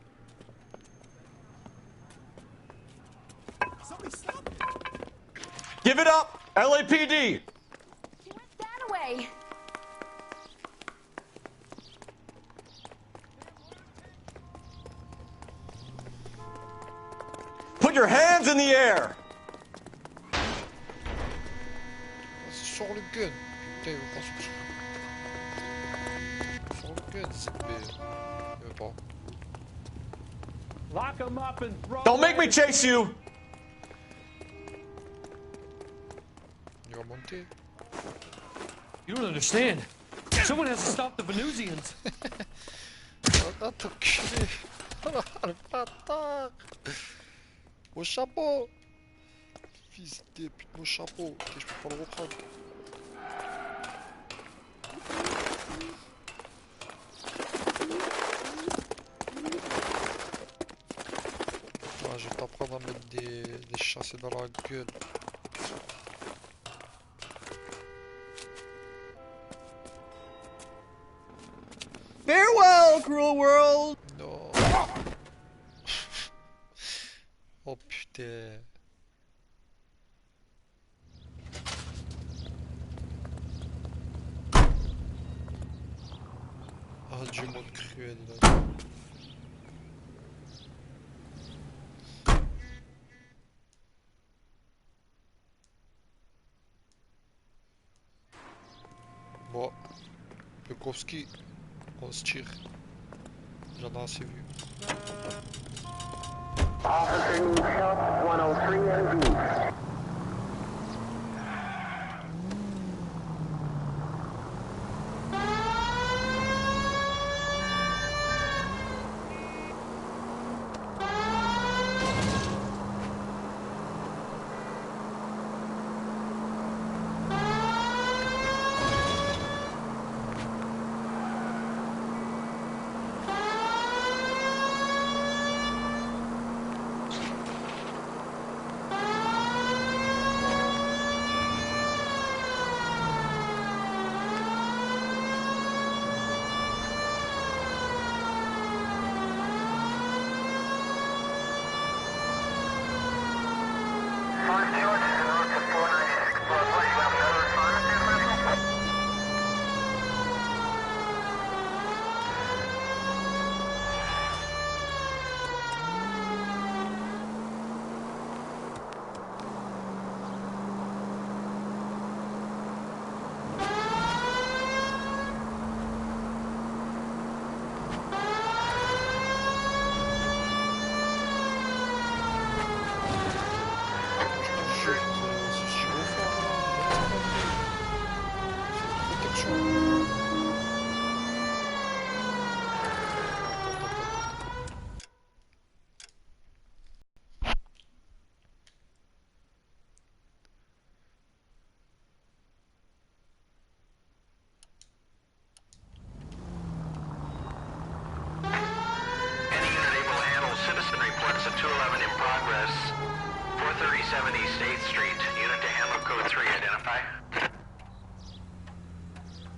Give it up, LAPD. That away. Put your hands in the air. Sors le gun. Putain, il veut pas sortir. Sors le gun, c'est il veut pas. Lock him up and throw. Don't make me chase you. Il va monter. You don't understand. Someone has to stop the Venusians. Ah, t'enculé. Ah, le bâtard. Mon chapeau. Fils de pute, mon chapeau. Ok, je peux pas le reprendre. Ah, je vais t'apprendre à mettre des chassés dans la gueule. Farewell, cruel world. Non. c'était... Ah, du monde cruel, il a dit. Bon, Bukowski, on se tire. J'en ai assez vu. Officer needs help, 103 NV.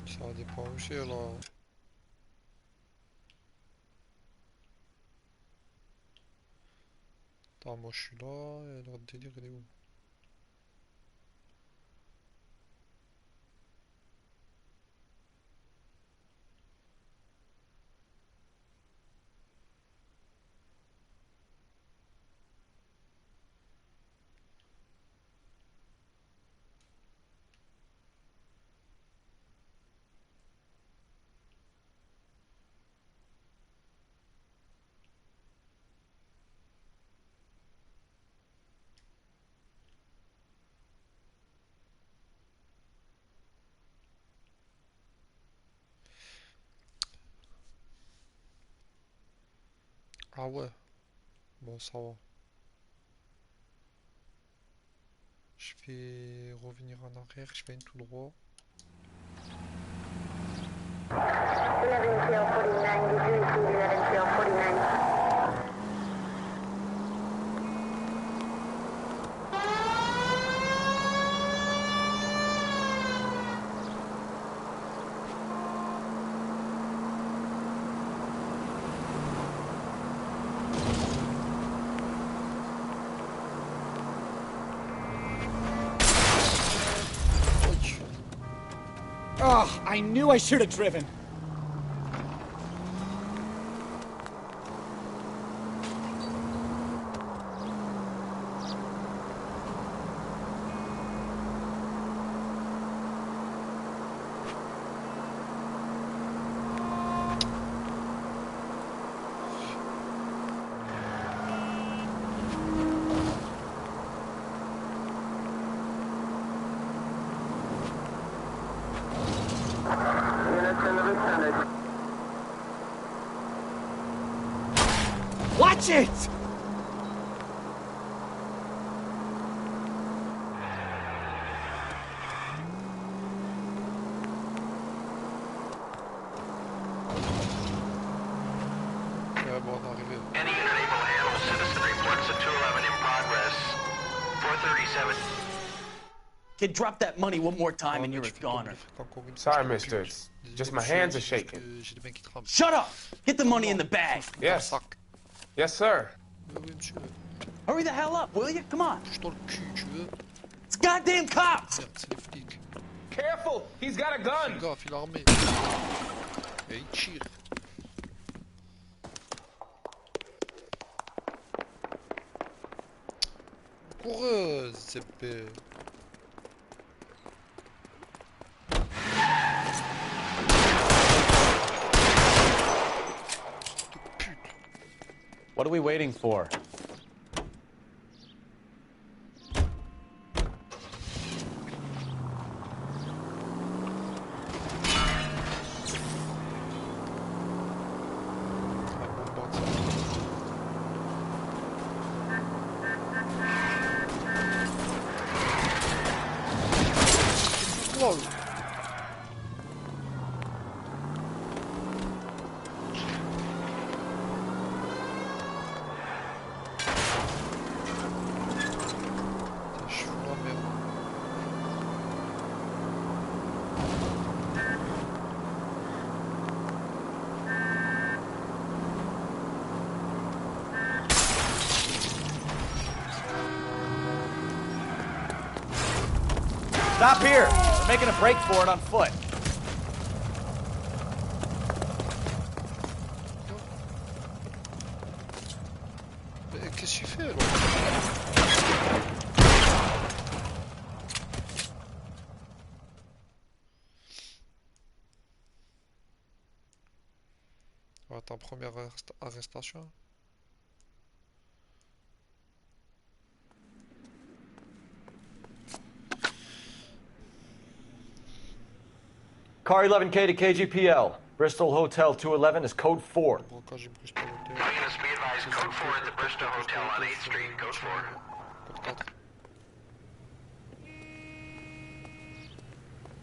Ça dépend où c'est là. Attends, moi je suis là, et leur délire il est où? Ah ouais, bon ça va. Je vais revenir en arrière, je fais une tout droit. 11 tail 49, degree to 11 tail 49. Oh, I knew I should have driven. Watch it! Any unit able to handle citizen reports at 211 in progress. 437. Kid, drop that money one more time and you're a goner. Sorry, mister. It's just my hands are shaking. Shut up! Get the money in the bag. Yes. Yes, sir. Hurry the hell up, will you? Come on. Touche dans le cul, tu veux? It's goddamn cops! Merde, c'est les flics. Careful! He's got a gun! Fais gaffe, il est armé. Et il tire. Coureuse, c'est épée. What are we waiting for? Wow. Je suis dans la merde. Stop here! We're making a break for it on foot. Mais qu'est-ce que tu fais là? Attends, première arrestation. Car 11K to KGPL. Bristol Hotel 211 is code 4. Blocage Bristol Hotel. Units be advised, code 4 at the Bristol Hotel on 8th Street, code 4. Code 4.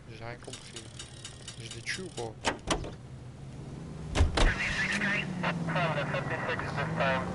J'ai rien compris. Je les tue ou quoi? 56K? 56 this time.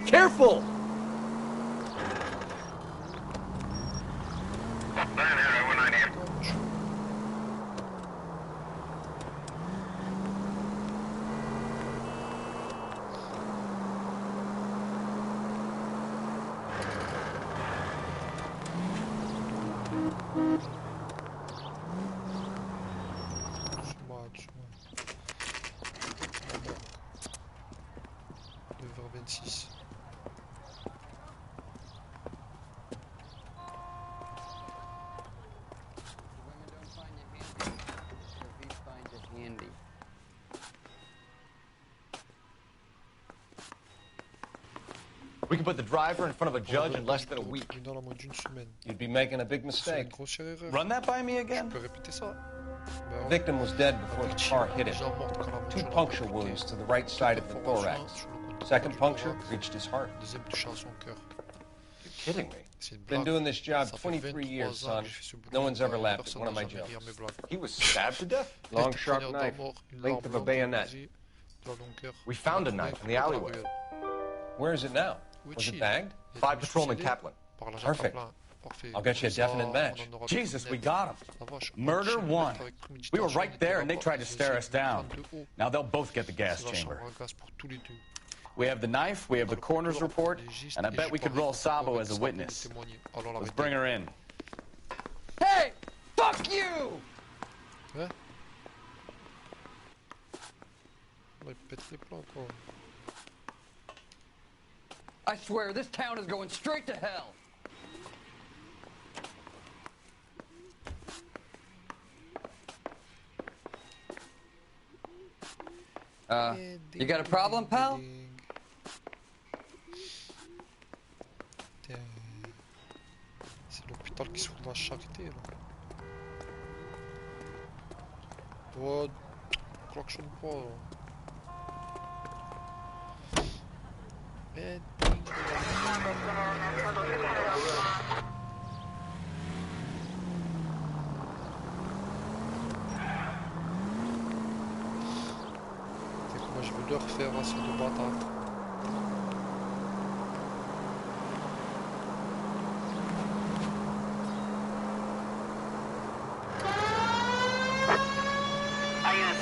Careful! We can put the driver in front of a judge in less than a week. You'd be making a big mistake. Run that by me again? The victim was dead before the car hit him. 2 puncture wounds to the right side of the thorax. Second puncture reached his heart. You're kidding me. Been doing this job 23 years, son. No one's ever laughed at one of my jokes. He was stabbed to death? Long, sharp knife, length of a bayonet. We found a knife in the alleyway. Where is it now? Was it bagged? 5 Patrolman Kaplan. Perfect. I'll get you a definite match. Jesus, we got him. Murder 1. We were right there and they tried to stare us down. Now they'll both get the gas chamber. We have the knife, we have the coroner's report, and I bet we could roll Sabo as a witness. Let's bring her in. Hey! Fuck you! Ouais. On va péter les plans quoi. I swear, this town is going straight to hell. You got a problem, pal? Putain. C'est l'hôpital qui se fout de la charité là. Oh, klaxonne pas là. Mais moi je veux le refaire à ce de bâtard.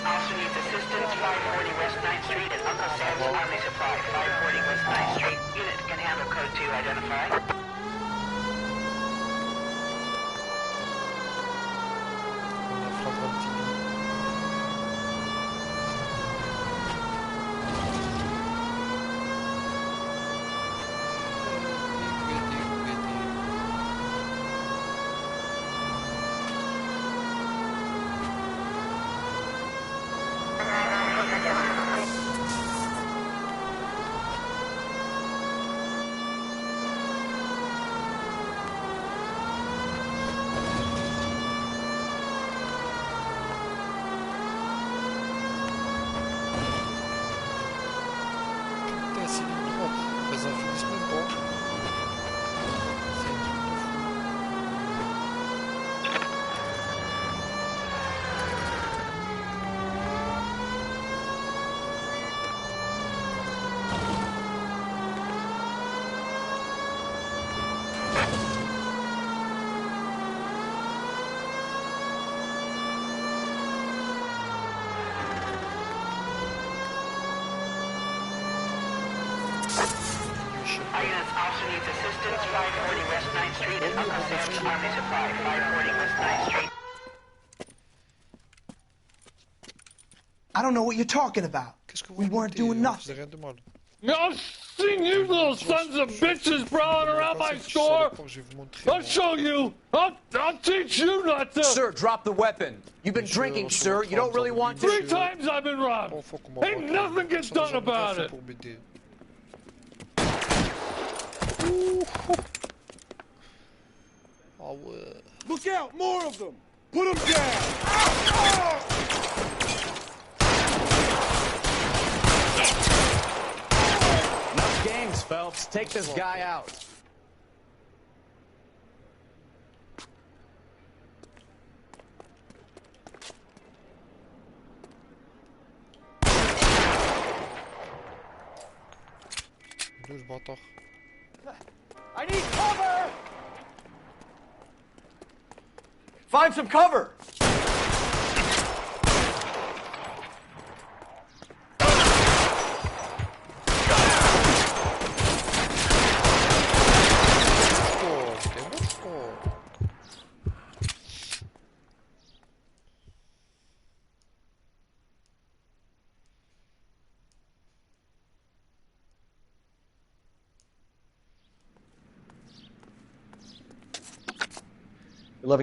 Also needs assistance, 540 West 9th Street at Uncle Sam's Army Supply. 540 West 9th Street. Unit can handle code 2, identify. Also needs assistance, 540 West 9th Street at Uncle Sam's Army Supply. 540 West 9th Street. I don't know what you're talking about. We weren't doing nothing. I've seen you little sons of bitches prowling around my store. I'll show you. I'll teach you not to. Sir, drop the weapon. You've been drinking, sir. You don't really want to. 3 times I've been robbed. Ain't nothing gets done about it. Look out, more of them! Put them down! Enough games, Phelps. Take this guy out. I need cover! Find some cover!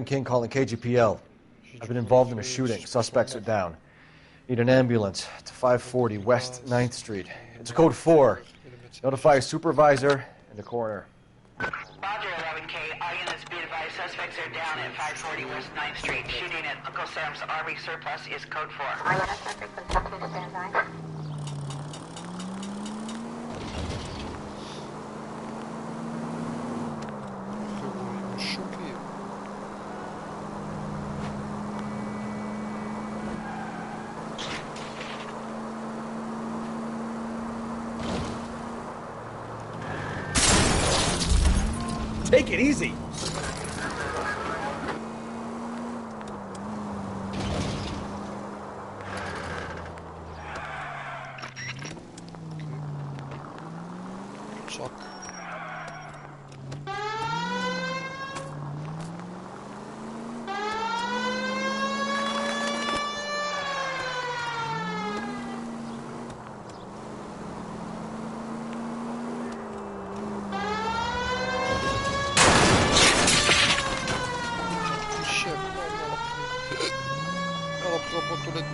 King calling KGPL. I've been involved in a shooting. Suspects are down. Need an ambulance to 540 West 9th Street. It's a code 4. Notify a supervisor and a coroner. Roger, 11K. All units be advised. Suspects are down at 540 West 9th Street. Shooting at Uncle Sam's Army Surplus is code 4. All units suspects been tucked into standby. Take it easy.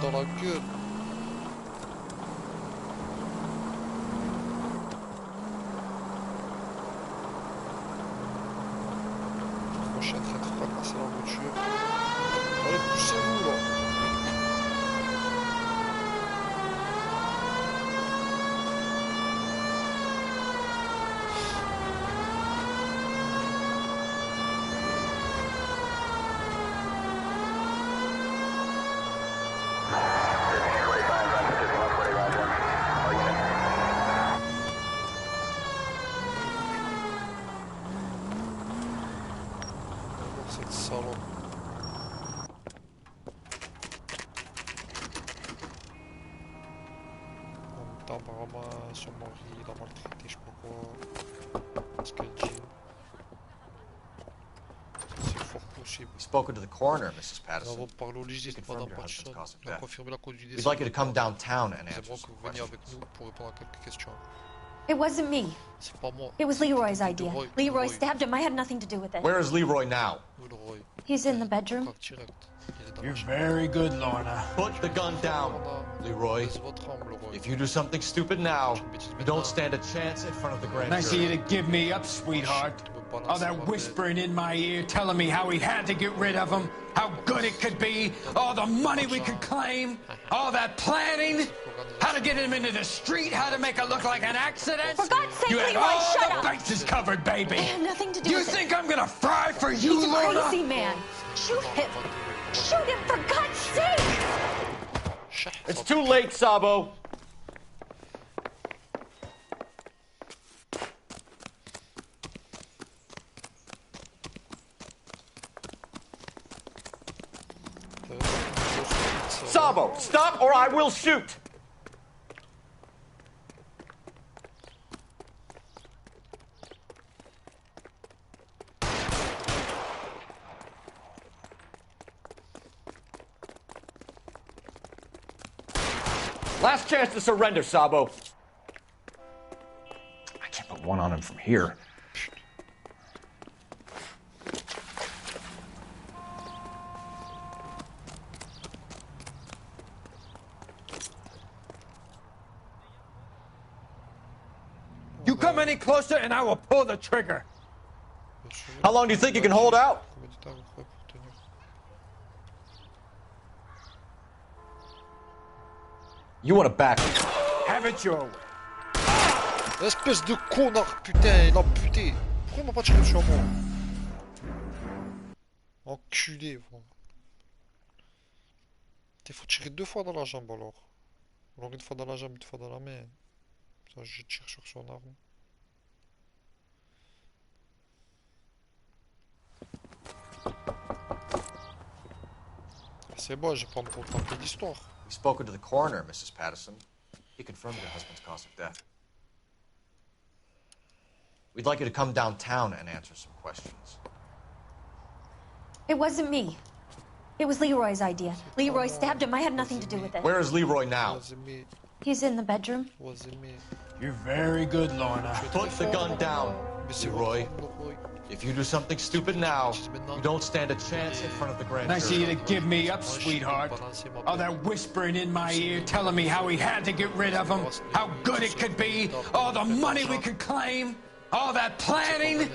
Dans la gueule. Moi, je suis en train de fracasser la voiture. Allez, poussez-vous là. Cette salope. En même temps, apparemment, son mari l'a maltraité, je sais pas quoi. Ce qu'elle dit. C'est fort possible. We've spoken to the coroner, Mrs. Nous avons Patterson. parlé au légiste, Madame Patterson. Il a confirmé la cause du décès. We'd like you to come downtown and Nous answer aimerons que some vous veniez avec questions. nous pour répondre à quelques questions. It wasn't me. C'est pas moi. It was Leroy's C'était idea. Leroy. Leroy stabbed him. I had nothing to do with it. Where is Leroy now? Leroy. He's in the bedroom. Contact direct. Il est dans la You're chambre. very good, Lorna. Put the gun down, Leroy. Laisse votre arme, Leroy. If you do something stupid now, you don't stand a chance in front of the grand Nice of you jury. to give me up, sweetheart. All that whispering in my ear telling me how we had to get rid of him, how good it could be, all the money we could claim, all that planning, how to get him into the street, how to make it look like an accident. For God's sake, You had Leroy, all shut the up! bases covered, baby. I had nothing to do You with think it. I'm gonna fry for you, He's a Lorna? crazy man. Shoot him. Shoot him, for God's sake! It's too late, Sabo. Sabo, stop or I will shoot. Last chance to surrender, Sabo. I can't put one on him from here. You come any closer and I will pull the trigger. How long do you think you can hold out? Combien de temps vous croyez pour tenir? You want to back me? Have it your way. Espèce de connard, putain, il a buté. Pourquoi il m'a pas tiré sur moi? Enculé, voilà. Il faut tirer 2 fois dans la jambe alors. Alors une fois dans la jambe, une fois dans la main. Ça, je tire sur son arme. C'est bon, j'ai pas me contenter d'histoire. We've spoken to the coroner, Mrs. Patterson. He confirmed your husband's cause of death. We'd like you to come downtown and answer some questions. It wasn't me. It was Leroy's idea. Leroy stabbed him. I had nothing to do with it. Where is Leroy now? Wasn't me. He's in the bedroom. Wasn't me. You're very good, Lorna. Put the gun down, Leroy. If you do something stupid now, you don't stand a chance in front of the grand Nice of you jury. to give me up, sweetheart. All that whispering in my ear telling me how we had to get rid of him, how good it could be, all the money we could claim, all that planning,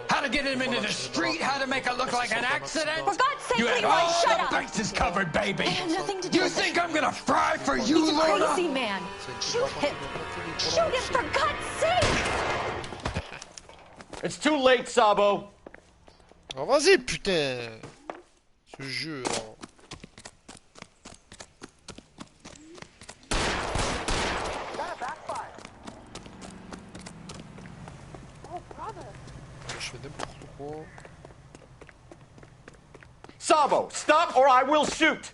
how to get him into the street, how to make it look like an accident. For God's sake, You had Leroy, all shut the up! bases covered, baby. I had nothing to do You with think it. I'm gonna fry for you, He's a Lorna? crazy man. Shoot him. Shoot him, for God's sake! It's too late, Sabo. Ah, vas-y, putain! Ce jeu, là. Je fais n'importe quoi. Sabo, stop or I will shoot.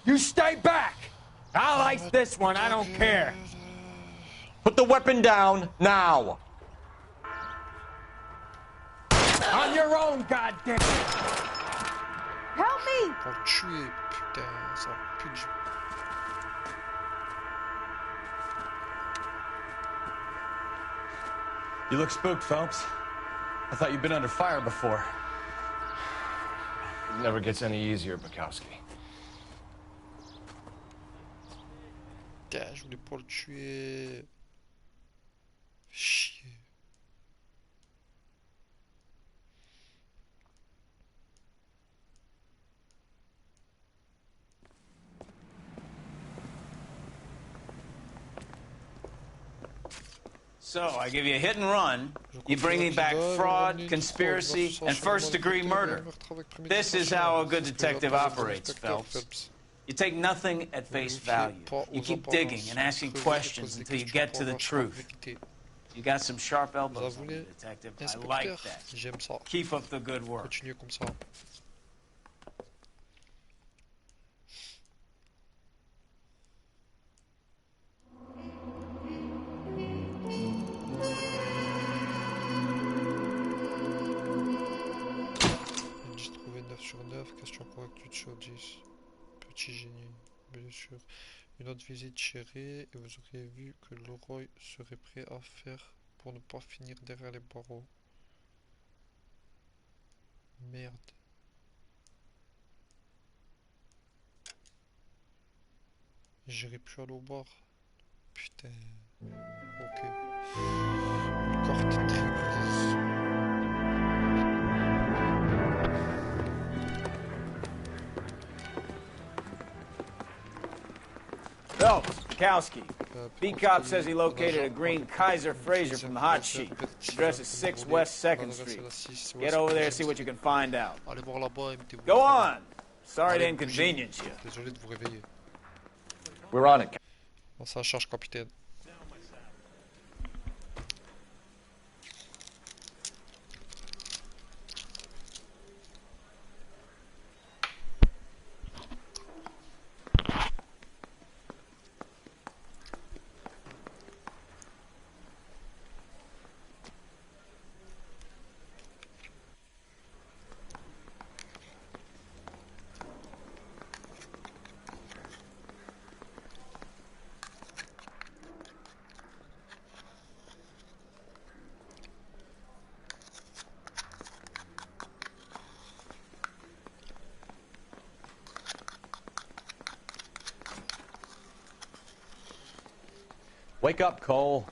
You stay back! I'll ice this one, I don't care. Put the weapon down now. On your own, goddamn. Help me! Pour le tuer, putain, ça pue. You look spooked, Phelps. I thought you'd been under fire before. It never gets any easier, Bukowski. Putain, je voulais pas le tuer. Chier. So, I give you a hit and run. You bring me back fraud, conspiracy, and first-degree murder. This is how a good detective operates, Phelps. You take nothing at face value. You keep digging and asking questions until you get to the truth. You got some sharp elbows on you, detective. I like that. Keep up the good work. Continuez comme ça. Indice trouvé 9 sur 9, question correcte 8 sur 10. Petit génie, bien sûr. Une autre visite chérée et vous auriez vu que Leroy serait prêt à faire pour ne pas finir derrière les barreaux. Merde. J'irai plus aller au bar. Putain. Ok. Une carte triple. Phelps, Bukowski. B-Cop says he located a green Kaiser Fraser from the hot sheet. Address is 6 West 2nd Street. Get over there and see what you can find out. Go on! Sorry to inconvenience you. Désolé de vous réveiller. We're on it. On s'en charge, capitaine. Wake up, Cole.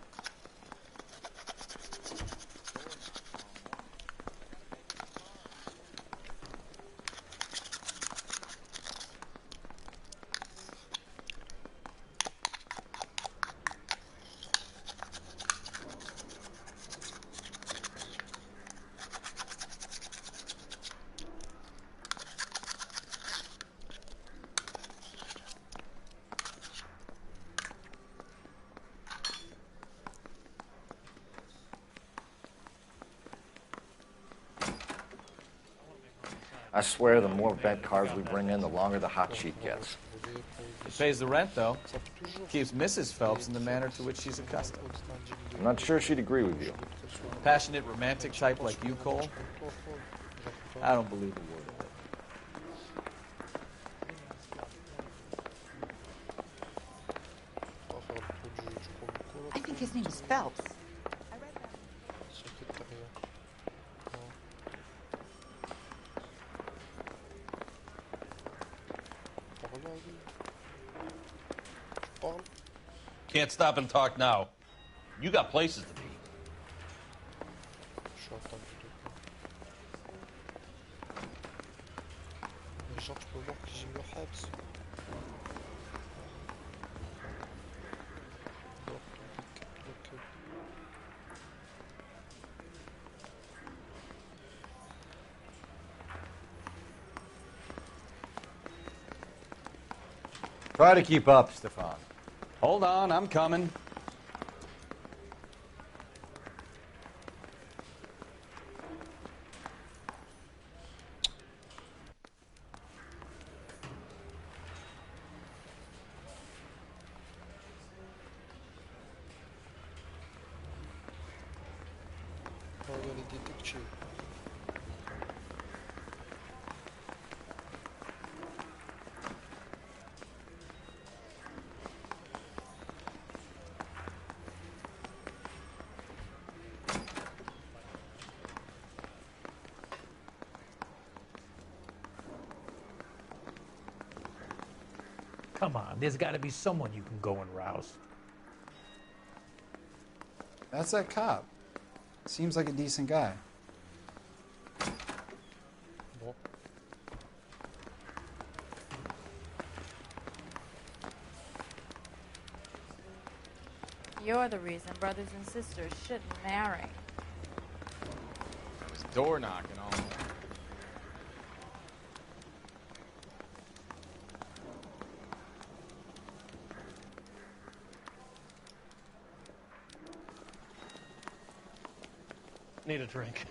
I swear the more vet cars we bring in, the longer the hot sheet gets. It pays the rent, though. Keeps Mrs. Phelps in the manner to which she's accustomed. I'm not sure she'd agree with you. Passionate, romantic type like you, Cole? I don't believe a word of it. I think his name is Phelps. Can't stop and talk now. You got places to be. Try to keep up, Stefan. Hold on, I'm coming. Come on, there's got to be someone you can go and rouse. That's that cop. Seems like a decent guy. Bon. You're the reason brothers and sisters shouldn't marry. I was door knocking all night. Need a drink.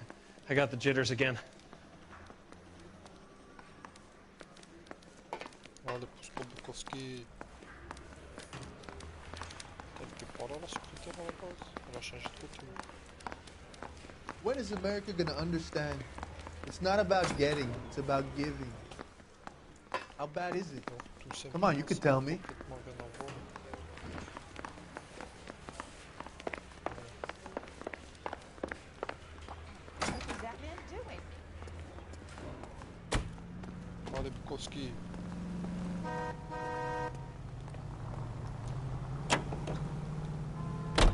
I got the jitters again. Allez, pousse pour Bukowski. Elle était pas là, la secrétaire à la base. Elle a changé de côté. When is America gonna understand? It's not about getting, it's about giving. How bad is it? Come on, you could tell me. Allez, Bukowski.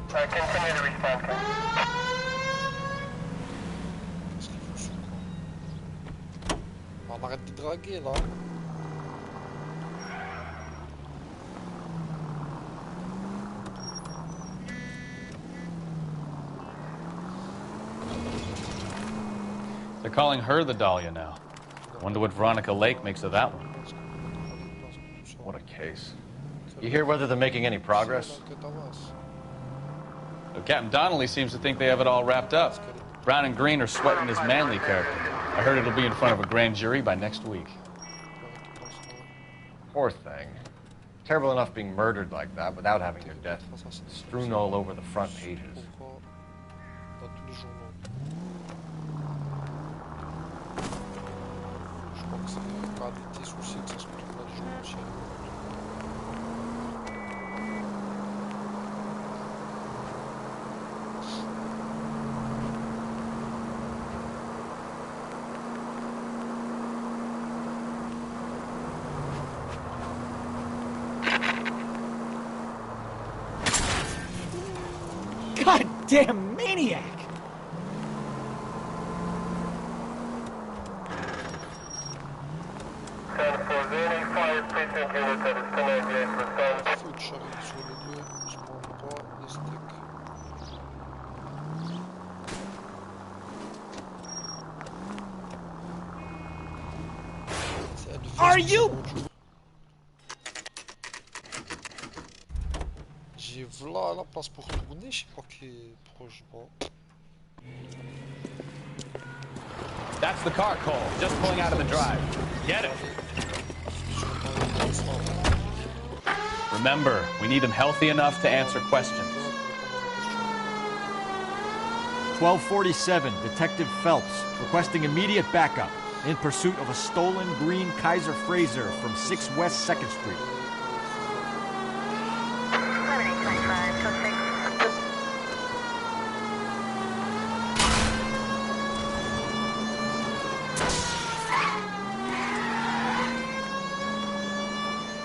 Continue to respond. Qu'est-ce qu'il fout ce con? On arrête de draguer là. They're calling her the Dahlia now. Wonder what Veronica Lake makes of that one. What a case. You hear whether they're making any progress? Well, Captain Donnelly seems to think they have it all wrapped up. Brown and Green are sweating his Manley character. I heard it'll be in front of a grand jury by next week. Poor thing. Terrible enough being murdered like that without having their death strewn all over the front pages. Goddamn maniac! Are you? J'ai v'là la place pour tourner, je sais pas qui est proche. Bon. That's the car, Cole. Just pulling out of the drive. Get it. Remember, we need him healthy enough to answer questions. 1247, Detective Phelps, requesting immediate backup in pursuit of a stolen green Kaiser Frazer from 6 West 2nd Street.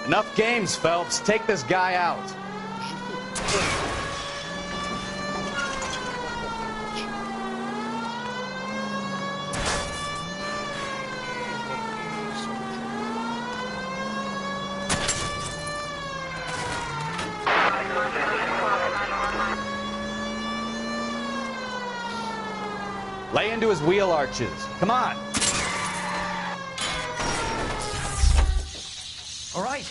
Enough games, Phelps. Take this guy out. Lay into his wheel arches. Come on. All right.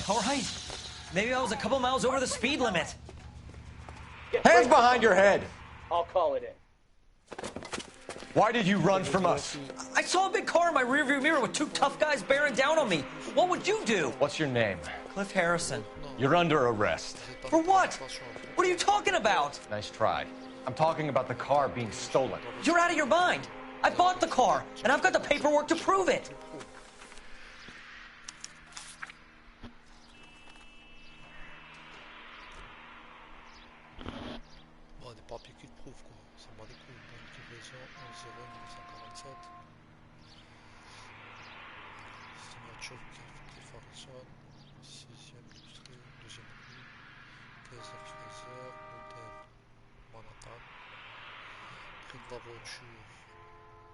Maybe I was a couple miles over the speed limit. Hands behind your head. I'll call it in. Why did you run from us? I saw a big car in my rearview mirror with 2 tough guys bearing down on me. What would you do? What's your name? Cliff Harrison. You're under arrest. For what? What are you talking about? Nice try. I'm talking about the car being stolen. You're out of your mind. I bought the car, and I've got the paperwork to prove it. Bon, des papiers qui le prouvent, quoi. Ça me bat les couilles. Bonne livraison, 11 1947. Signature, Cliff Harrison. 6e, La voiture,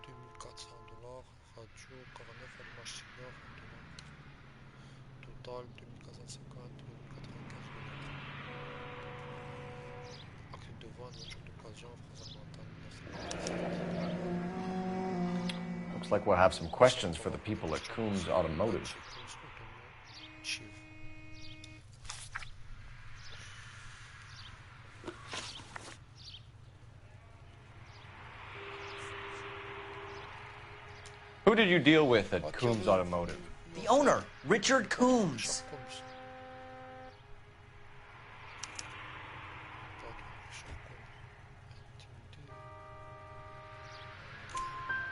2400 $. Radio, 49, allumage cigare, $1. Total, 2450, 2095 $. Acte de vente, voiture d'occasion, France orientale, 1997. Looks like we'll have some questions for the people at Coombs Automotive. Who did you deal with at Coombs Automotive? The owner, Richard Coombs.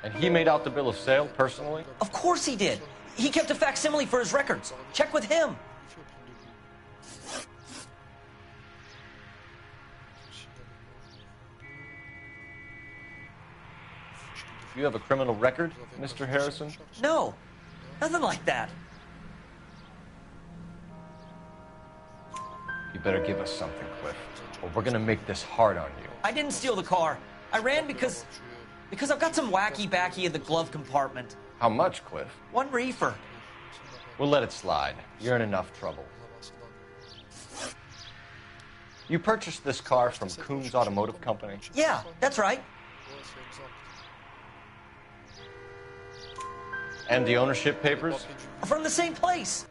And he made out the bill of sale personally? Of course he did. He kept a facsimile for his records. Check with him. You have a criminal record, Mr. Harrison? No, nothing like that. You better give us something, Cliff, or we're gonna make this hard on you. I didn't steal the car. I ran because I've got some wacky-backy in the glove compartment. How much, Cliff? 1 reefer. We'll let it slide. You're in enough trouble. You purchased this car from Coombs Automotive Company? Yeah, that's right. And the ownership papers? From the same place.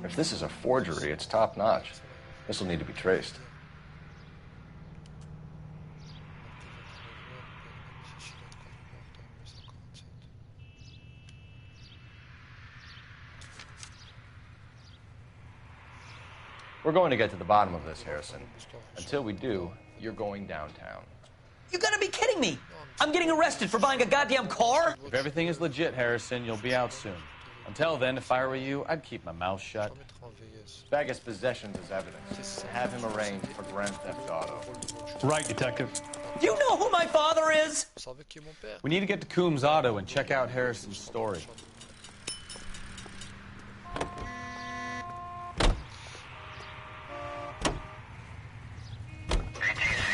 If this is a forgery, it's top-notch. This will need to be traced. We're going to get to the bottom of this, Harrison. Until we do, you're going downtown. You gotta be kidding me! I'm getting arrested for buying a goddamn car? If everything is legit, Harrison, you'll be out soon. Until then, if I were you, I'd keep my mouth shut. Vegas possessions as evidence. Have him arraigned for grand theft auto. Right, detective. Do you know who my father is? We need to get to Coombs Auto and check out Harrison's story.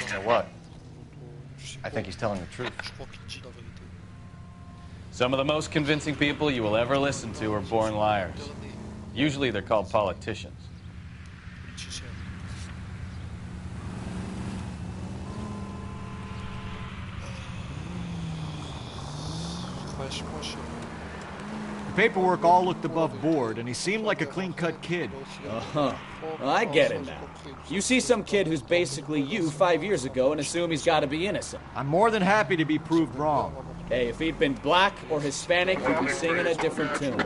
You know what? I think he's telling the truth. Some of the most convincing people you will ever listen to are born liars. Usually they're called politicians. The paperwork all looked above board, and he seemed like a clean-cut kid. Uh-huh. Well, I get it now. You see some kid who's basically you 5 years ago and assume he's got to be innocent. I'm more than happy to be proved wrong. Hey, if he'd been black or Hispanic, you'd be singing a different tune.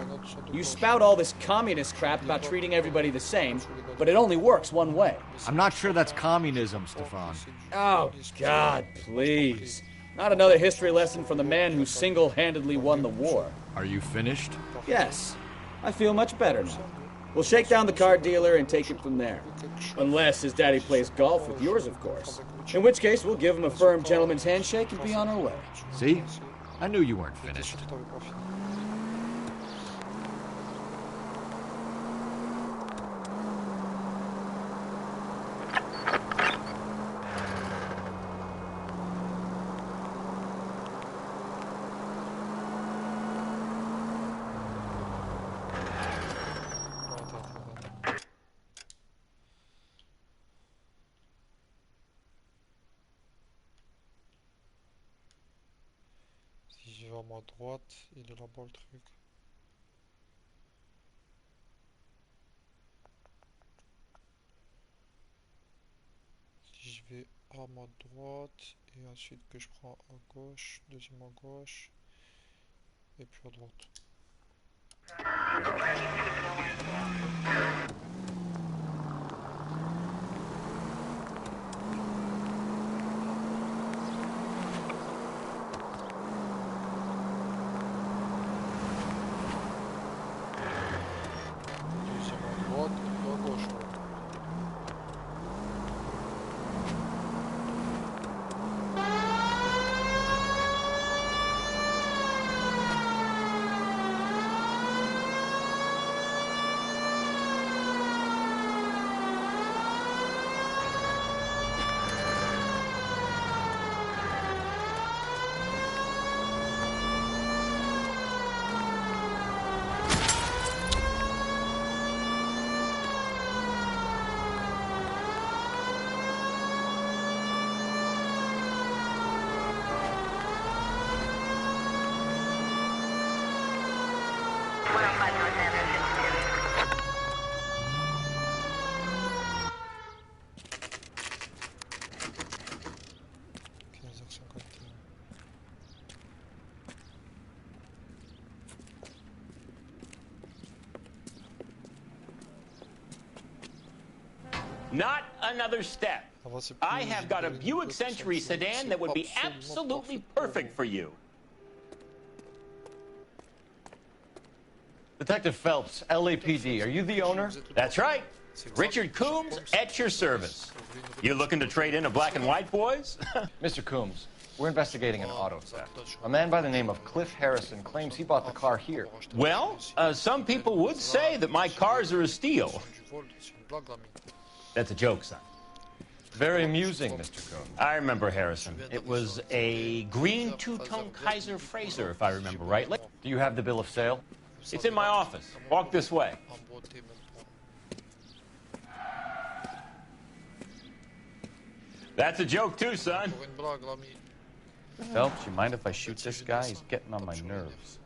You spout all this communist crap about treating everybody the same, but it only works one way. I'm not sure that's communism, Stefan. Oh, God, please. Not another history lesson from the man who single-handedly won the war. Are you finished? Yes. I feel much better now. We'll shake down the car dealer and take it from there. Unless his daddy plays golf with yours, of course. In which case, we'll give him a firm gentleman's handshake and be on our way. See? I knew you weren't finished. À droite, il est là-bas le truc. Si je vais à ma droite et ensuite que je prends à gauche, deuxième à gauche et puis à droite. Not another step. I have got a Buick Century sedan that would be absolutely perfect for you. Detective Phelps, LAPD, are you the owner? That's right. Richard Coombs at your service. You looking to trade in a black and white, boys? Mr. Coombs, we're investigating an auto theft. A man by the name of Cliff Harrison claims he bought the car here. Well, some people would say that my cars are a steal. That's a joke, son. Very amusing, Mr. Coombs. I remember Harrison. It was a green two-tone Kaiser Frazer, if I remember rightly. Do you have the bill of sale? It's in my office. Walk this way. That's a joke too, son. Phelps, you mind if I shoot this guy? He's getting on my nerves.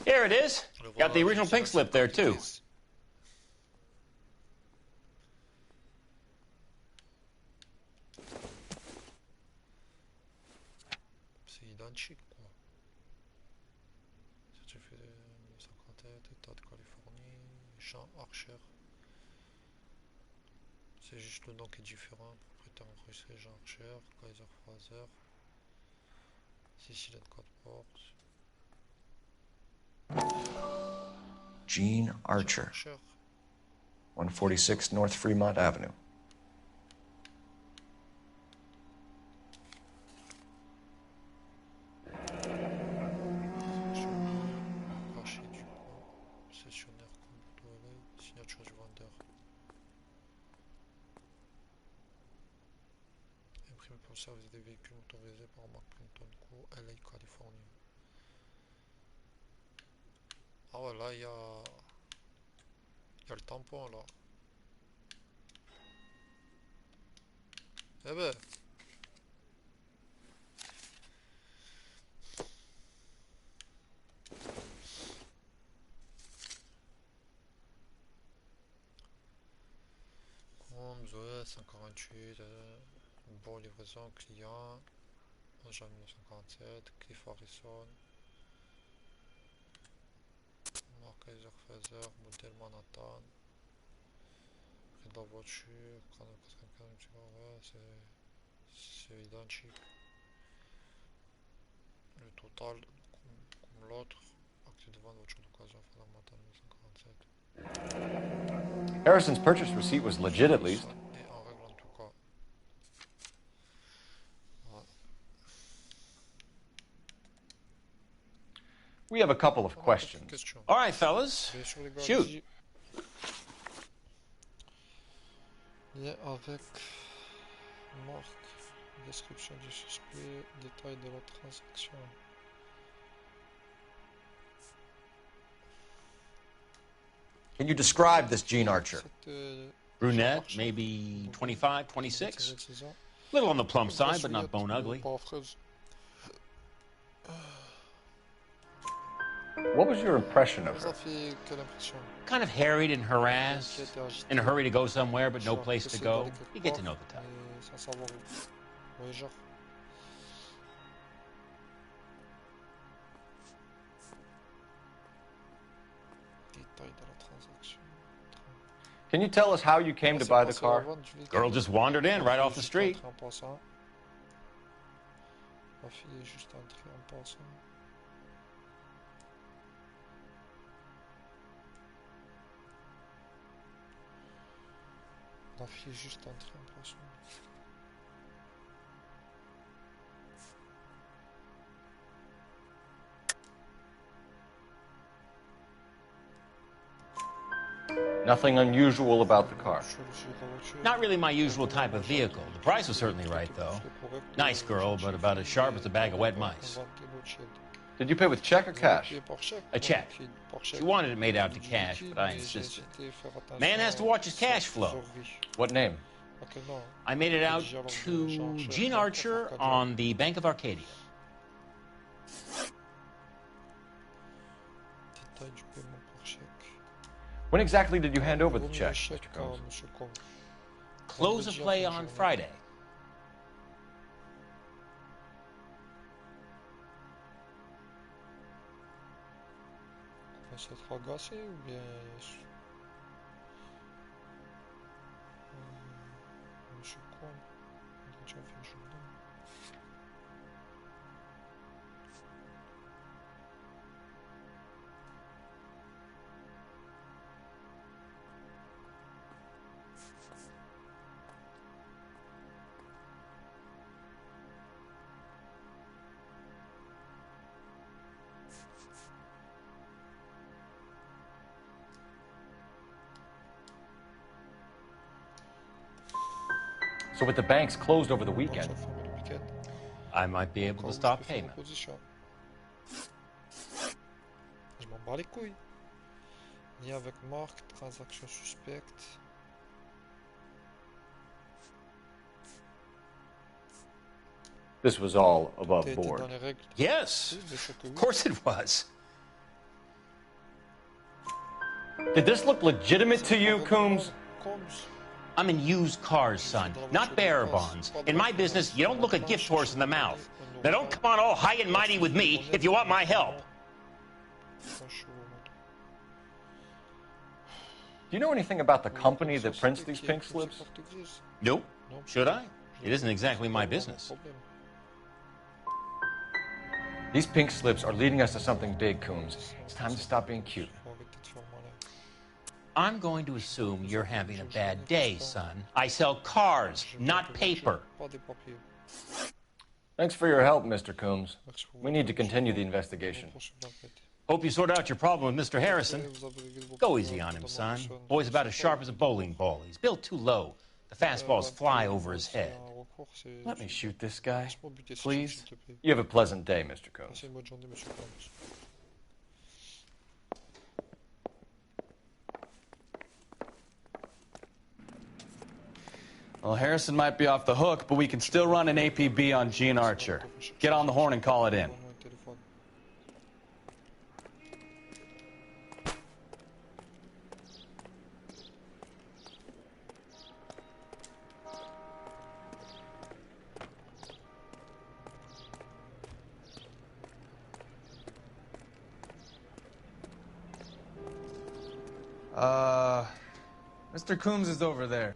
Here it is. Got the original pink slip there, too. C'est identique, quoi. Certifié de 1951, État de Californie, Jean Archer. C'est juste le nom qui est différent. Propriétaire enregistré Jean Archer, Kaiser Frazer. Sicilian Code Ports. Gene Archer, 146 North Fremont Avenue. Signature du vendeur. Imprimé pour le service des véhicules motorisés par Mark Clinton Co. LA, Californie. Ah ouais, là, il y a le tampon, là. Eh ben. Combs, ouais, 148. Bon, livraison, client. 11 janvier 1947. Cliff Harrison. Kaiser Frazer, modèle Manhattan. Prix de la voiture, 45, ouais, c'est identique. Le total, comme l'autre, acte de vente, voiture d'occasion, Frazer Manhattan 1947. Harrison's purchase receipt was legit at least. Et en règle en tout cas. Ouais. We have a couple of questions. All right, fellas. Shoot. Lien avec marque, description du suspect, détail de la transaction. Can you describe this Gene Archer? Brunette, maybe 25, 26. Little on the plump side, but not bone ugly. What was your impression of her? Kind of harried and harassed, in a hurry to go somewhere, but no place to go. You get to know the type. Can you tell us how you came to buy the car? Girl just wandered in right off the street. La fille est juste entrée en passant. Nothing unusual about the car. Not really my usual type of vehicle. The price was certainly right, though. Nice girl, but about as sharp as a bag of wet mice. Did you pay with check or cash? A check. She wanted it made out to cash, but I insisted. Man has to watch his cash flow. What name? I made it out to Gene Archer on the Bank of Arcadia. When exactly did you hand over the check, Mr. Combs? Close of play on Friday. S'être agacé ou bien Monsieur Combe, entretien fin de journée. So with the banks closed over the weekend, I might be able to stop payment. Je m'en bats les couilles. Ni avec Marc, transaction suspecte. this was all above board. Yes, of course it was. Did this look legitimate to you, Coombs? I'm in used cars, son, not bearer bonds. In my business, you don't look a gift horse in the mouth. Now don't come on all high and mighty with me if you want my help. Do you know anything about the company that prints these pink slips? Nope. Should I? It isn't exactly my business. These pink slips are leading us to something big, Coombs. It's time to stop being cute. I'm going to assume you're having a bad day, son. I sell cars, not paper. Thanks for your help, Mr. Coombs. We need to continue the investigation. Hope you sort out your problem with Mr. Harrison. Go easy on him, son. Boy's about as sharp as a bowling ball. He's built too low. The fastballs fly over his head. Let me shoot this guy, please. You have a pleasant day, Mr. Coombs. Well, Harrison might be off the hook, but we can still run an APB on Gene Archer. Get on the horn and call it in. Mr. Coombs is over there.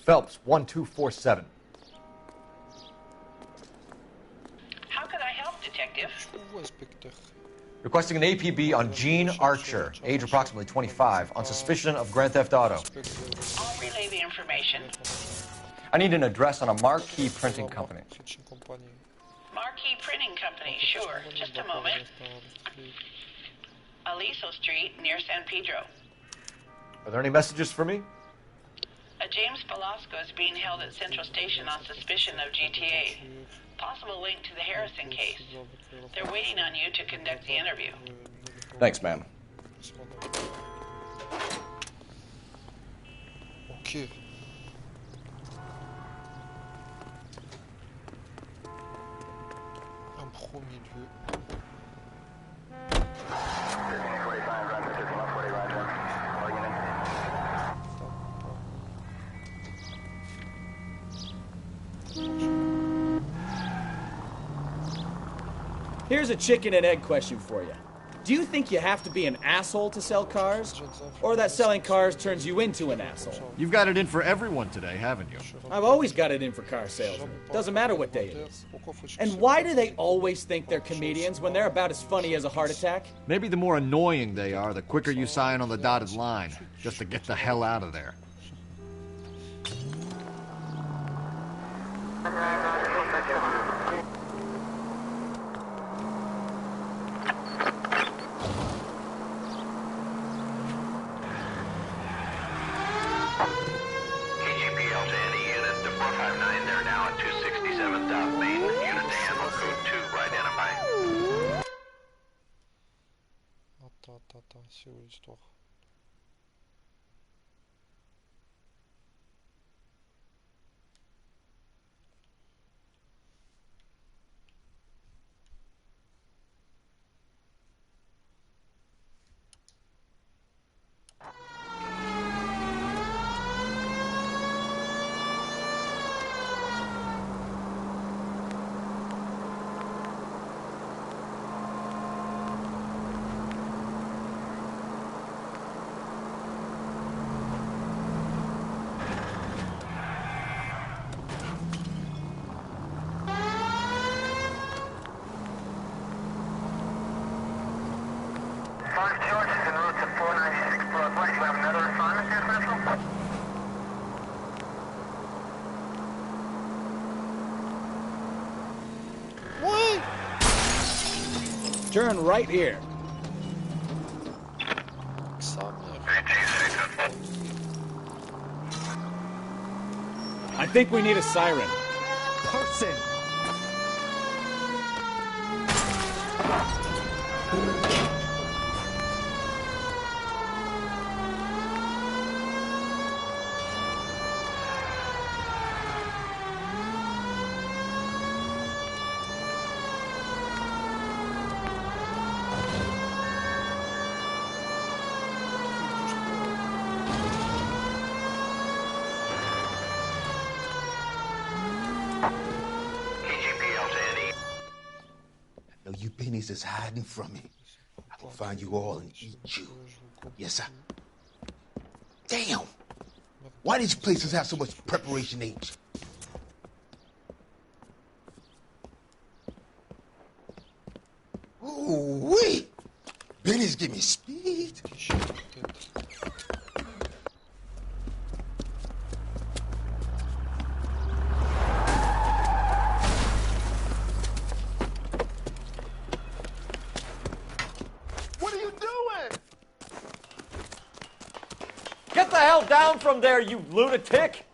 Phelps, 1247. How could I help, Detective? Requesting an APB on Gene Archer, age approximately 25, on suspicion of Grand Theft Auto. I'll relay the information. I need an address on a Marquee Printing Company. Marquee Printing Company, sure. Just a moment. Aliso Street, near San Pedro. Are there any messages for me? A James Velasco is being held at Central Station on suspicion of GTA. Possible link to the Harrison case. They're waiting on you to conduct the interview. Thanks, ma'am. Ok. En premier lieu. Here's a chicken and egg question for you. Do you think you have to be an asshole to sell cars? Or that selling cars turns you into an asshole? You've got it in for everyone today, haven't you? I've always got it in for car salesmen. Doesn't matter what day it is. And why do they always think they're comedians when they're about as funny as a heart attack? Maybe the more annoying they are, the quicker you sign on the dotted line, just to get the hell out of there. Attends, c'est où l'histoire? Turn right here. I think we need a siren. Person! You pennies is hiding from me. I will find you all and eat you. Yes, sir. Damn! Why these places have so much preparation H? Ooh, wee! Benny's give me speed. Get the hell down from there, you lunatic!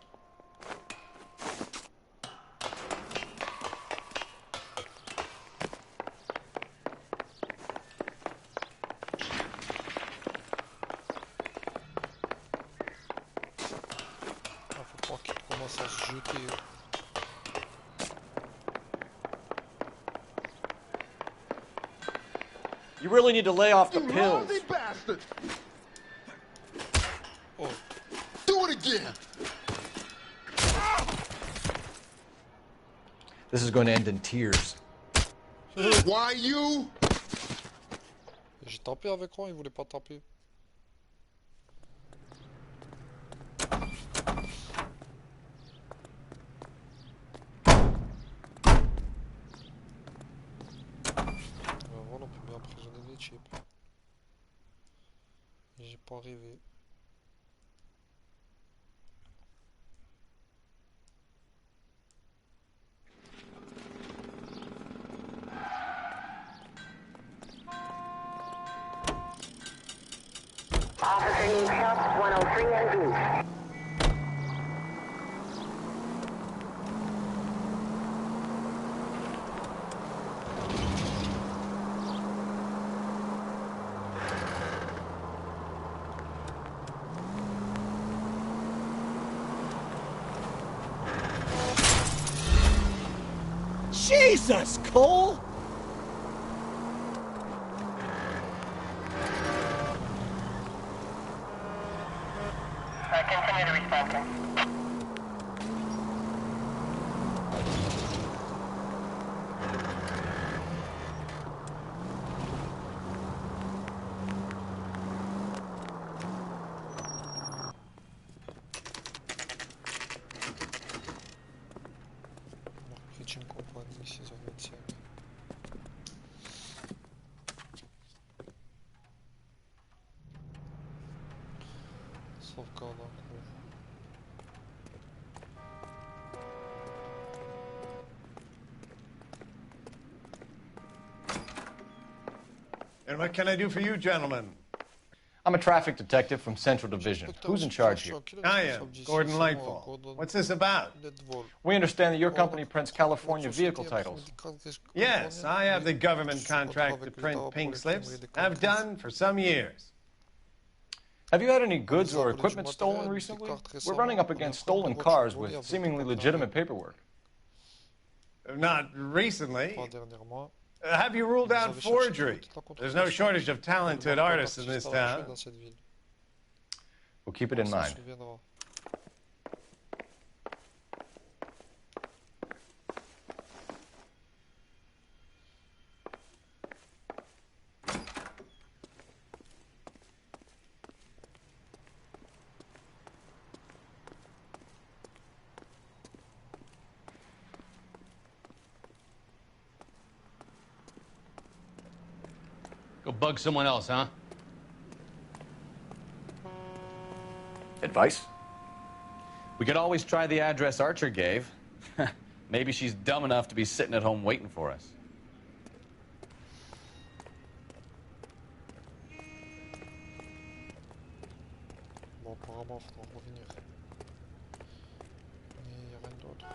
Faut pas qu'il commence à se jeter. You really need to lay off the pills. Lousy bastard! Oh. Do it again! This is going to end in tears. Why you? J'ai tapé avec Ron, il voulait pas taper. Voilà, on peut bien emprisonner des chips. J'ai pas rêvé. Officer needs help, 103 NV. Jesus, Cole! Continue to respond. Marketing compagnie 6h25. Sauvegarde en cours. And what can I do for you, gentlemen? I'm a traffic detective from Central Division. Who's in charge here? I am. Gordon Lightfall. What's this about? We understand that your company prints California vehicle titles. Yes, I have the government contract to print pink slips. I've done for some years. Have you had any goods or equipment stolen recently? We're running up against stolen cars with seemingly legitimate paperwork. Not recently. Have you ruled out forgery? There's no shortage of talented artists in this town. We'll keep it in mind. Go bug someone else, huh? Advice? We could always try the address Archer gave. Maybe she's dumb enough to be sitting at home waiting for us. Bon, apparemment, il faudra revenir. Mais il n'y a rien d'autre.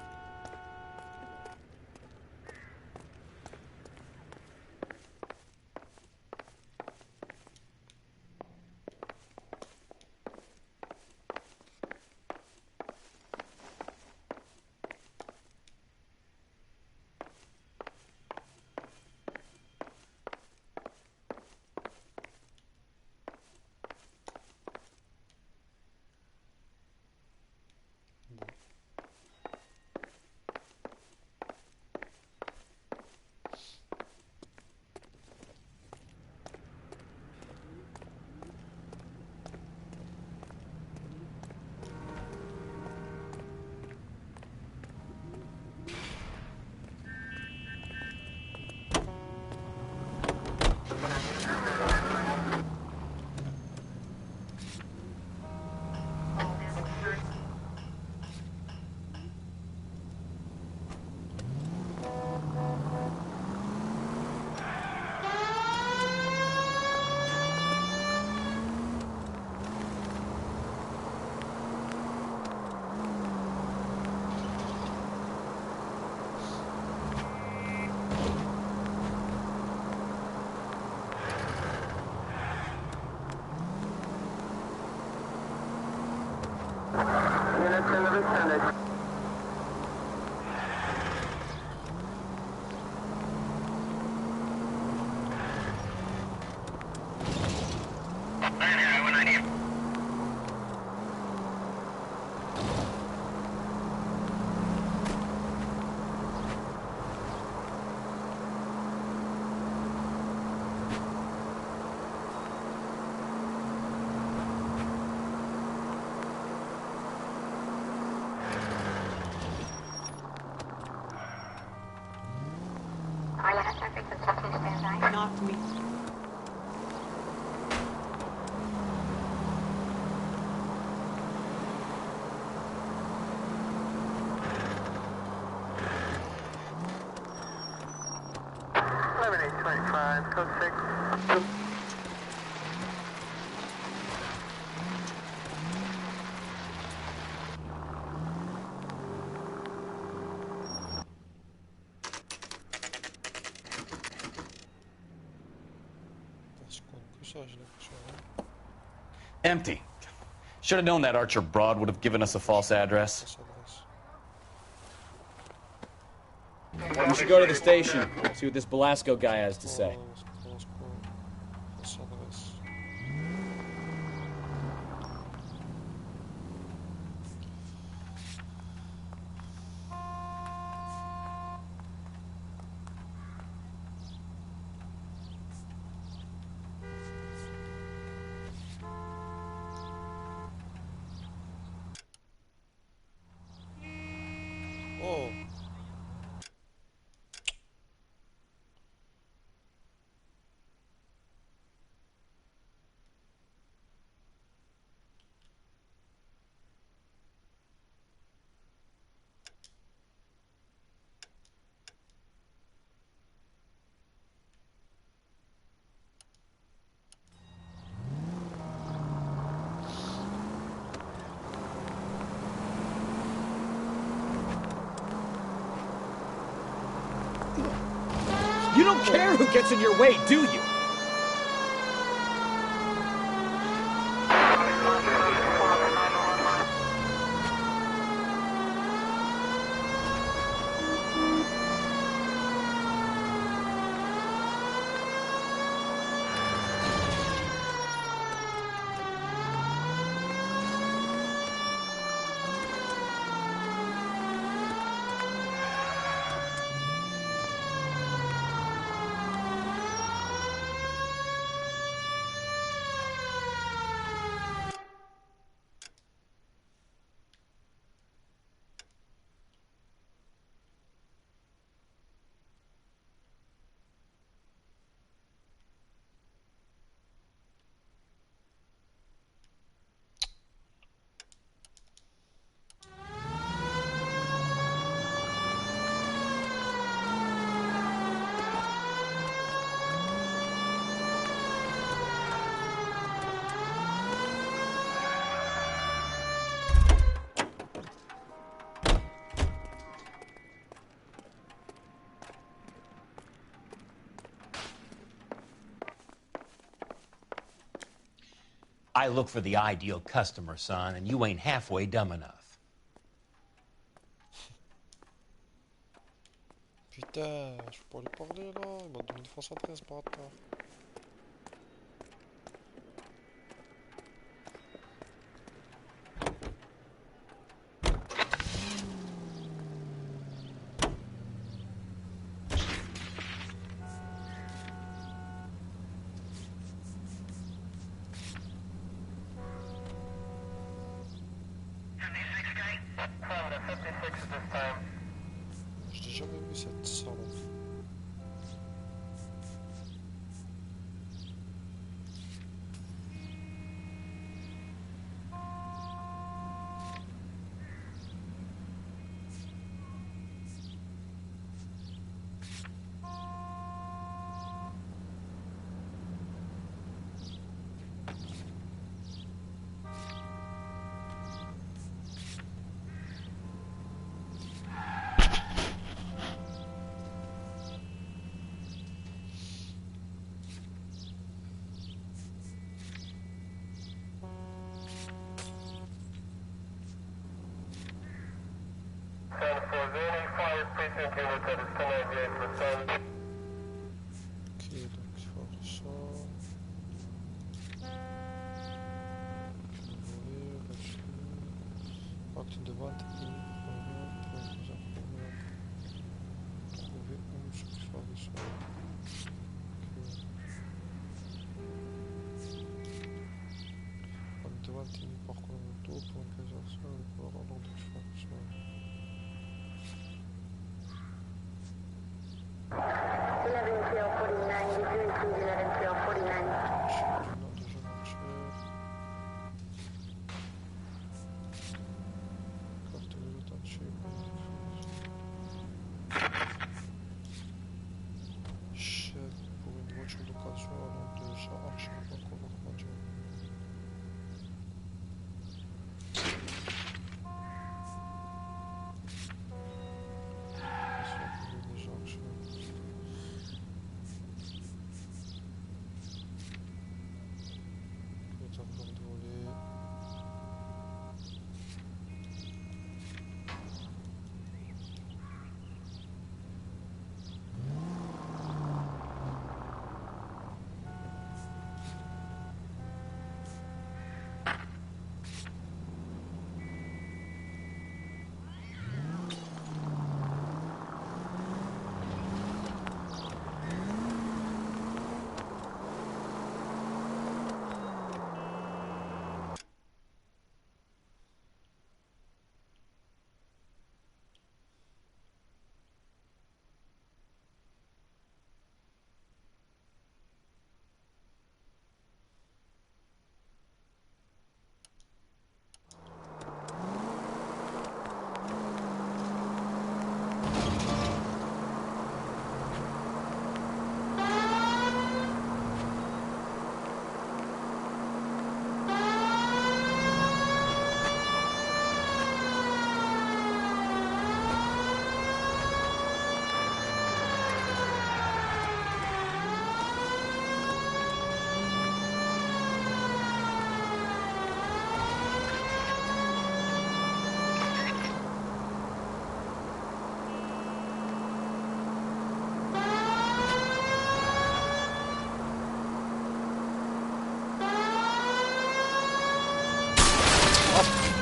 Not me. Code 6. Empty. Should have known that Archer broad would have given us a false address. We should go to the station, see what this Belasco guy has to say. Oh. don't care who gets in your way, do you? I look for the ideal customer, son, and you ain't halfway dumb enough. Putain, je peux pas lui parler là, il m'a donné une fausse adresse par rapport. J'ai jamais vu cette salope. Acte de vente et trouver où se faire le son. Acte de vente émis par moto pour une préservation avec leur ordre de fonction.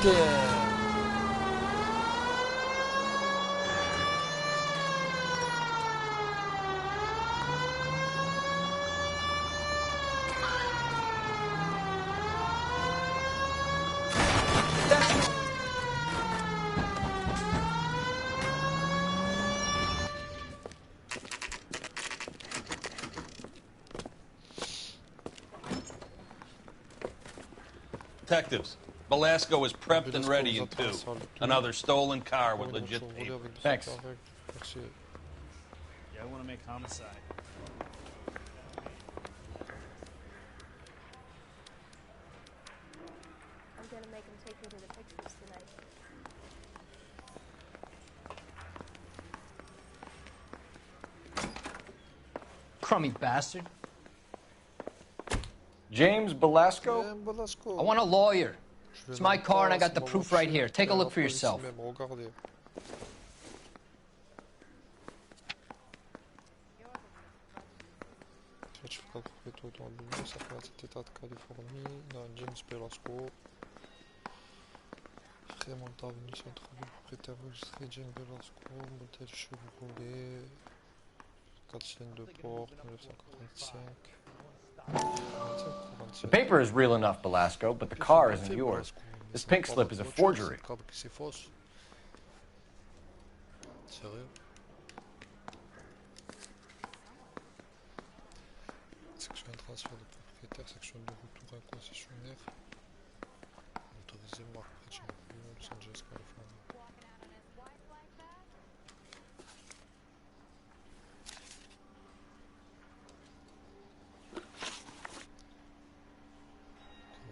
putain. Detectives, Belasco is prepped and ready in 2. Another stolen car with legit paper. Thanks. Merci. Yeah, I want to make homicide. I'm gonna make him take me to the pictures tonight. Crummy bastard. James Belasco? I want a lawyer. It's my car and I got the proof right here. Take a look for yourself. Certificat de propriété automobile, ça fait cet état de Californie, dans James Belasco. Frais montable, mission de travail, propriétaire enregistré, James Belasco, modèle Chevrolet, 4 cylindres de port, 1945. The paper is real enough, Belasco, but the car isn't yours. This pink slip is a forgery. Sérieux? Section de transfert de propriétaire, section de retour à un concessionnaire. Autorisé marque près de chez Los Angeles, Californie.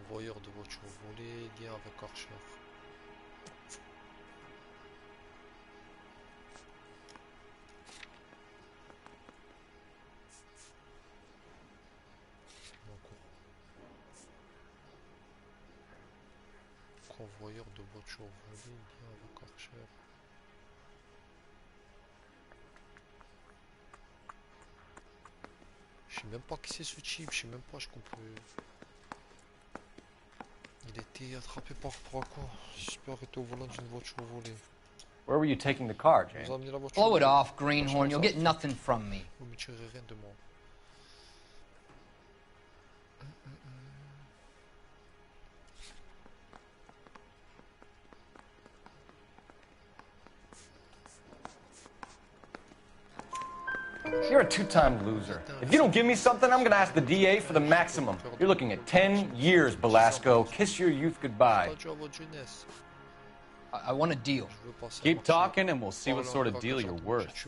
Convoyeur de voitures volées, lien avec Archer. Convoyeur de voitures volées, lien avec Archer. Je sais même pas qui c'est ce type, je sais même pas, je comprends. Il était attrapé par quoi? J'espère qu'il était au volant d'une voiture volée. Where were you taking the car, James? Blow it off, greenhorn. You'll get nothing from me. Vous me tirez rien de moi. You're a two-time loser. If you don't give me something, I'm gonna ask the DA for the maximum. You're looking at 10 years, Belasco. Kiss your youth goodbye. I want a deal. Keep talking and we'll see what sort of deal you're worth.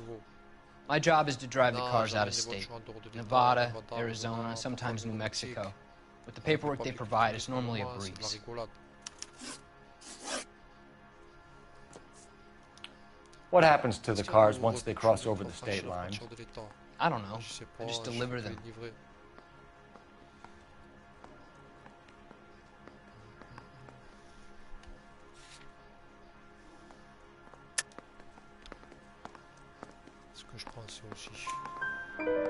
My job is to drive the cars out of state. Nevada, Arizona, sometimes New Mexico. With the paperwork they provide, it's normally a breeze. What happens to the cars once they cross over the state line? I don't know. I just deliver them.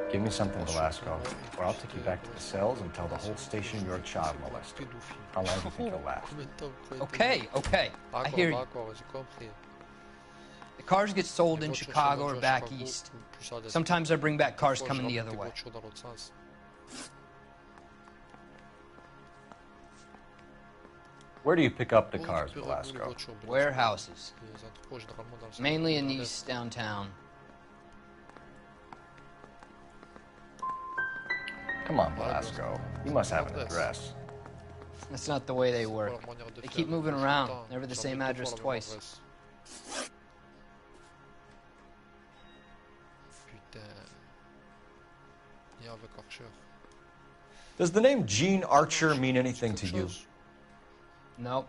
Give me something, Belasco, or I'll take you back to the cells and tell the whole station you're a child molester. How long do you think you'll last? Okay, I hear you. The cars get sold in Chicago or back east. Sometimes I bring back cars coming the other way. Where do you pick up the cars, Belasco? Warehouses. Mainly in East downtown. Come on, Belasco. You must have an address. That's not the way they work. They keep moving around, never the same address twice. Does the name Jean Archer mean anything to you? Nope.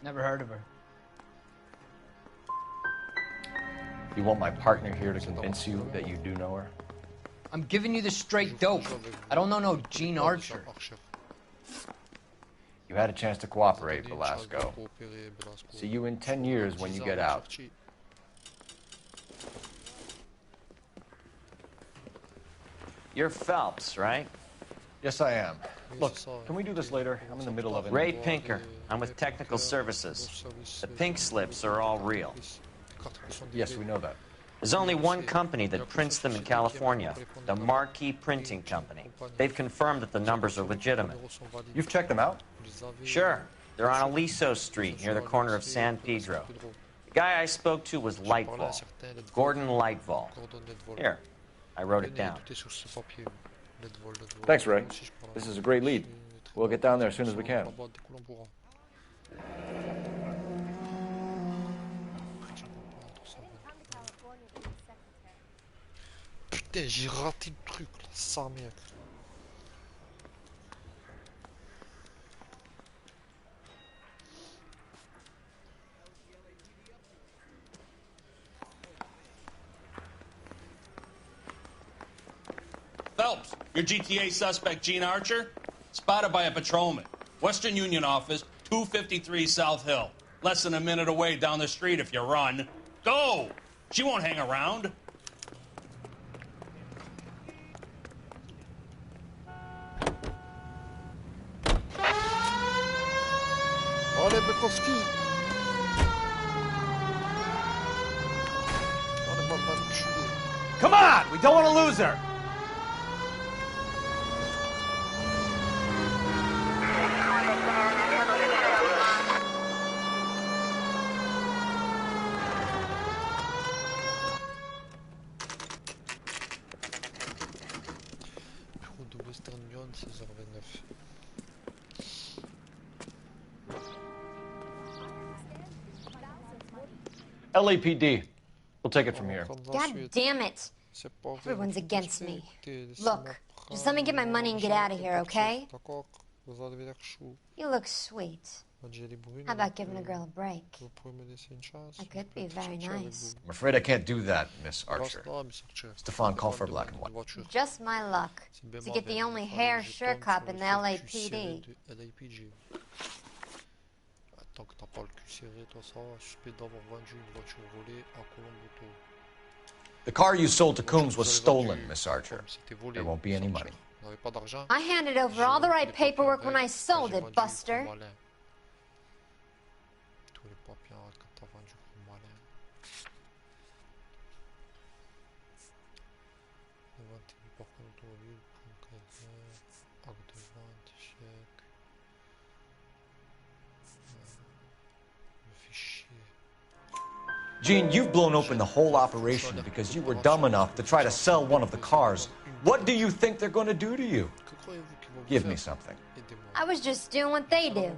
Never heard of her. You want my partner here to convince you that you do know her? I'm giving you the straight dope. I don't know no Jean Archer. You had a chance to cooperate, Belasco. See you in 10 years when you get out. You're Phelps, right? Yes, I am. Look, can we do this later? I'm in the middle of it. Ray Pinker. I'm with Technical Services. The pink slips are all real. Yes, we know that. There's only one company that prints them in California, the Marquee Printing Company. They've confirmed that the numbers are legitimate. You've checked them out? Sure. They're on Aliso Street, near the corner of San Pedro. The guy I spoke to was Lightval. Gordon Lightval. Here, I wrote it down. Thanks, Ray. This is a great lead. We'll get down there as soon as we can. Putain, j'ai raté le truc là, sa mère. Phelps, your GTA suspect, Gene Archer, spotted by a patrolman. Western Union office, 253 South Hill. Less than a minute away down the street if you run. Go! She won't hang around. Allez, Bukowski! Come on! We don't want to lose her! LAPD. We'll take it from here. God damn it. Everyone's against me. Look, just let me get my money and get out of here, okay? You look sweet. How about giving a girl a break? I could be very nice. I'm afraid I can't do that, Miss Archer. Stefan, call for black and white. Just my luck to get the only hair sure cop in the LAPD. Tant que t'as pas le cul serré, toi ça va, suspect d'avoir vendu une voiture volée à Colombo. The car you sold to Coombs was stolen, Miss Archer. There won't be any money. I handed over all the right paperwork when I sold it, Buster. Tous les papiers quand t'as vendu comme malin. Vente du parcours automobile, point acte de vente, chèque. Gene, you've blown open the whole operation because you were dumb enough to try to sell one of the cars. What do you think they're going to do to you? Give me something. I was just doing what they do.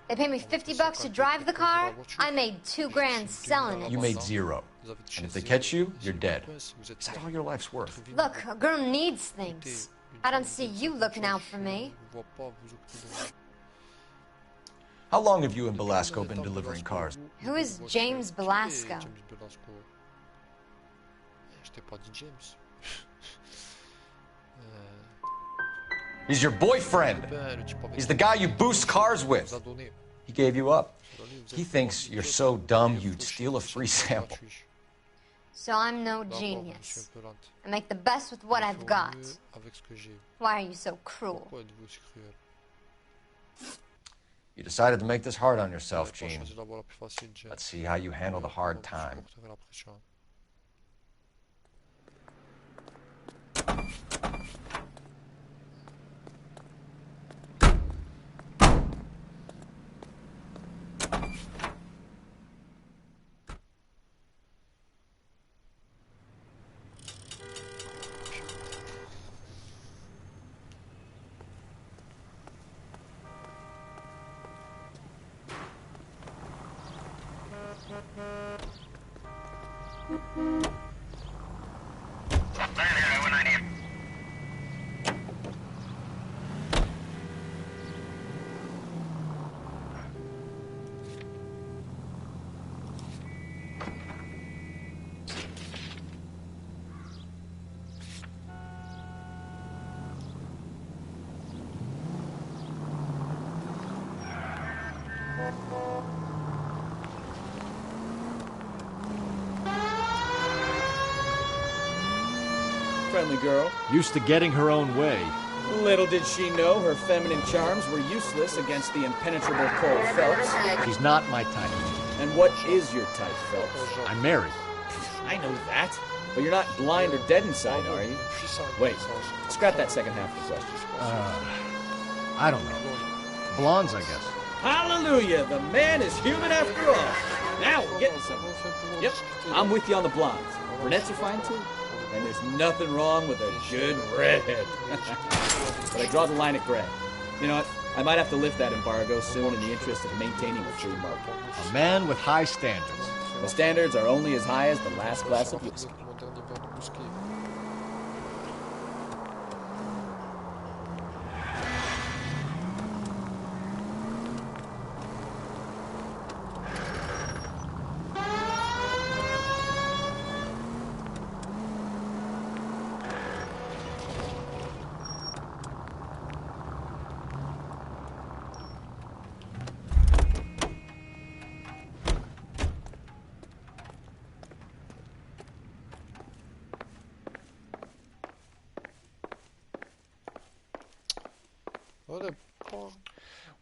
They pay me $50 to drive the car. I made $2 grand selling it. You made zero. And if they catch you, you're dead. Is that all your life's worth? Look, a girl needs things. I don't see you looking out for me. How long have you and Belasco been delivering cars? Who is James Belasco? He's your boyfriend. He's the guy you boost cars with. He gave you up. He thinks you're so dumb you'd steal a free sample. So I'm no genius. I make the best with what I've got. Why are you so cruel? You decided to make this hard on yourself, Gene. Let's see how you handle the hard time. Friendly girl. Used to getting her own way. Little did she know her feminine charms were useless against the impenetrable Cole Phelps. She's not my type. And what is your type, Phelps? I'm married. I know that. But you're not blind or dead inside, are you? Wait, scrap that second half of the question. I don't know. Blondes, I guess. Hallelujah! The man is human after all. Now we're getting somewhere. Yep, I'm with you on the blondes. Brunettes are fine too. And there's nothing wrong with a good redhead. But I draw the line at gray. You know what? I might have to lift that embargo soon in the interest of maintaining a free market. A man with high standards. The standards are only as high as the last glass of whiskey.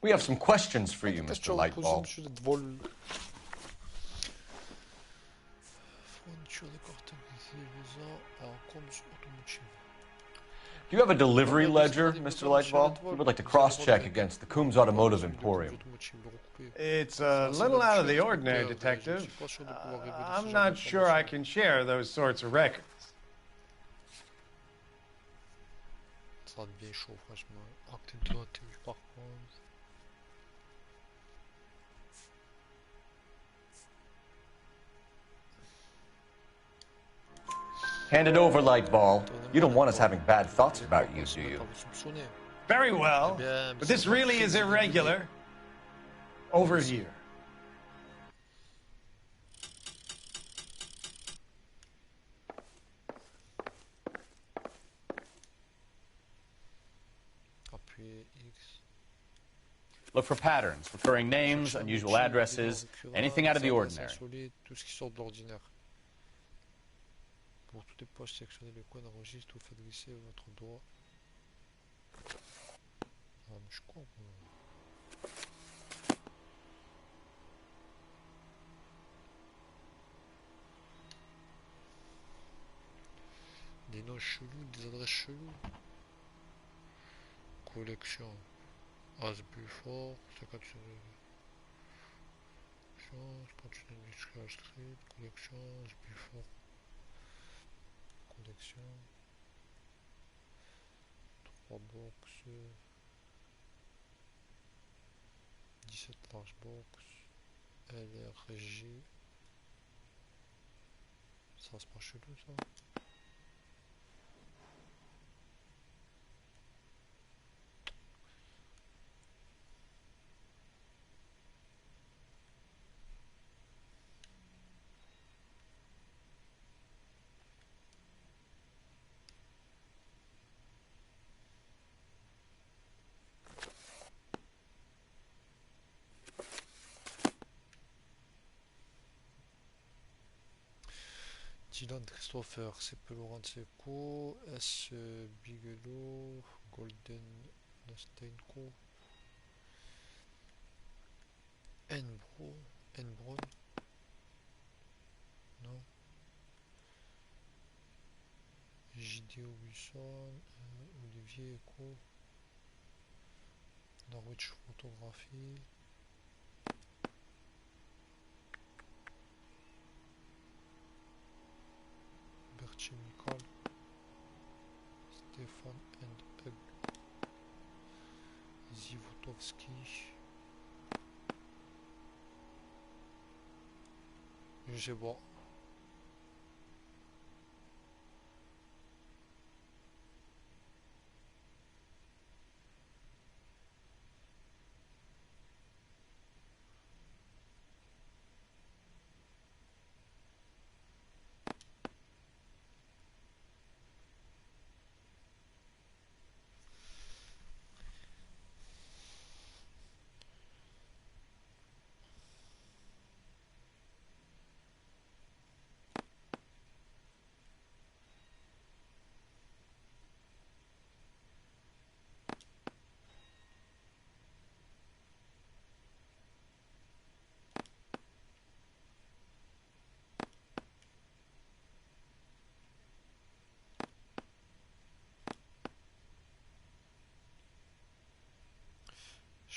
We have some questions for you, Mr. Lightbulb. Do you have a delivery ledger, Mr. Lightbulb? We would like to cross-check against the Coombs Automotive Emporium. It's a little out of the ordinary, Detective. I'm not sure I can share those sorts of records. Ça devient chaud, franchement. Acte 2, par contre. Hand it over, Lightball. You don't want us having bad thoughts about you, do you? Very well, but this really is irregular. Over here. Look for patterns, recurring names, unusual addresses, anything out of the ordinary. Pour toutes les poches, sélectionnez le coin d'enregistre ou faites glisser votre doigt. Ah, mais je suis con. Des noms chelous, des adresses cheloues. Collection. As ps4, 50 Street, collection, as ps4. Collection 3 box 17 large box LRJ ça c'est pas chelou ça. Dylan Christopher, CP Laurent Seco, S Bigelow, Golden Nastenko, Enbron, non, JD Wilson, Olivier Eco, Norwich Photographie, Chemical, Stefan and Hug, Zivotowski, je sais pas.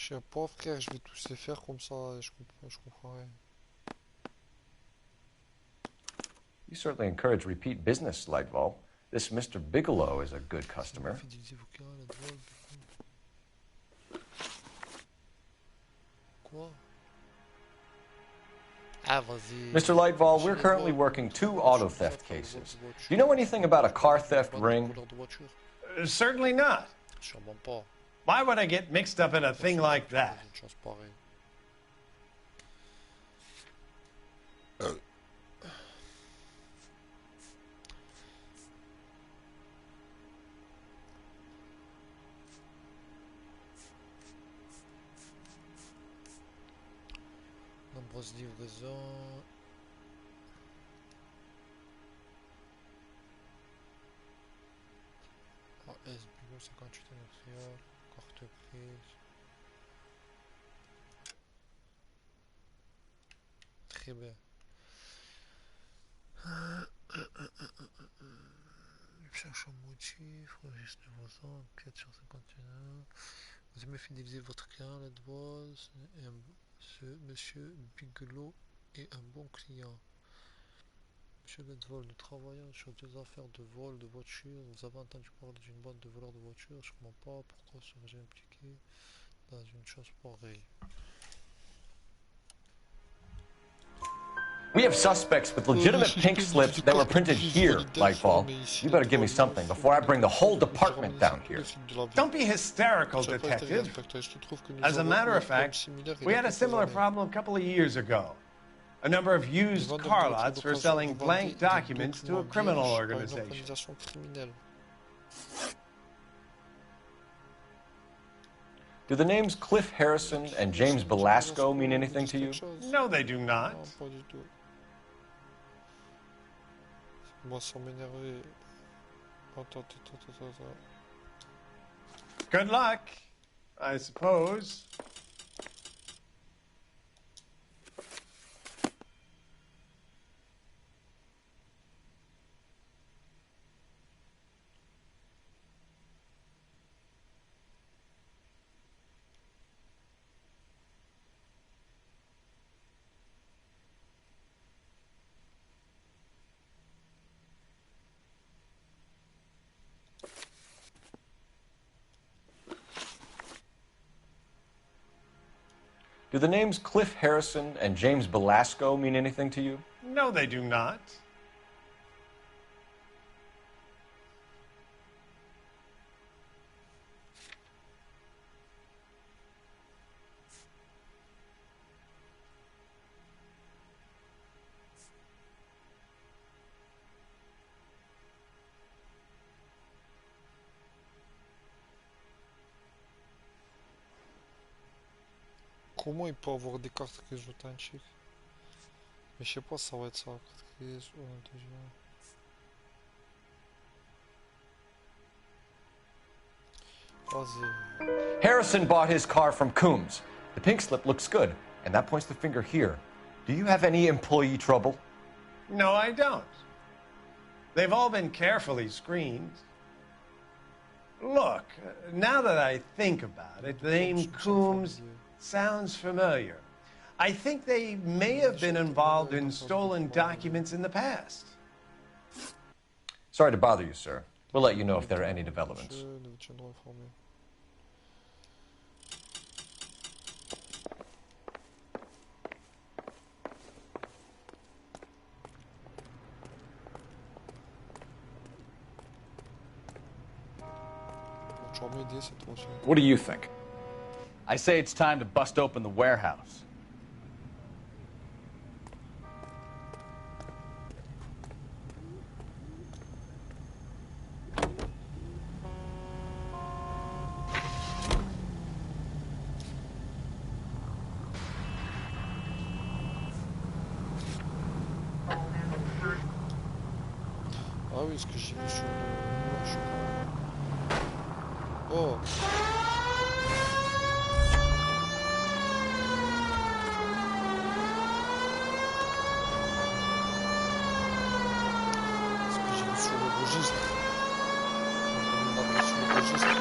Je sais pas, frère, je vais tous les faire comme ça, je comprends rien. You certainly encourage repeat business, Lightval. This Mr. Bigelow is a good customer. Quoi? Ah, vas-y. Mr. Lightval, we're currently working 2 auto theft cases. Do you know anything about a car theft ring? Certainly not. Sûrement pas. Why would I get mixed up in a thing like that? Nombreuses livraisons. AS Bureau 58 à Montréal. Carte prise. Très bien. Cherche un motif, registre de vos enquêtes sur 51. Vous aimez fidéliser votre client, la droite. Ce monsieur Bigelow est un bon client. Monsieur Ledvol, nous travaillons sur 2 affaires de vol de voitures. Vous avez entendu parler d'une bande de voleurs de voitures? Je ne comprends pas pourquoi serais-je impliqué dans une chose pareille. We have suspects with legitimate pink slips that were printed here, Lightfall. You better give me something before I bring the whole department down here. Don't be hysterical, Detective. As a matter of fact, we had a similar problem a couple of years ago. A number of used car lots for selling blank documents to a criminal organization. Do the names Cliff Harrison and James Belasco mean anything to you? No, they do not. Moi, sans m'énerver. Attends. Good luck, I suppose. Do the names Cliff Harrison and James Belasco mean anything to you? No, they do not. Comment il peut avoir des cartes grises authentiques? Mais je sais pas si ça va être ça, carte grise ou intelligent. Vas-y. Harrison bought his car from Coombs. The pink slip looks good, and that points the finger here. Do you have any employee trouble? No, I don't. They've all been carefully screened. Look, now that I think about it, the name Coombs sounds familiar. I think they may have been involved in stolen documents in the past. Sorry to bother you, sir. We'll let you know if there are any developments. What do you think? I say it's time to bust open the warehouse. Ah oui, ce que j'ai vu sur le... Oh! Ce que j'ai vu sur le registre. Sur le registre,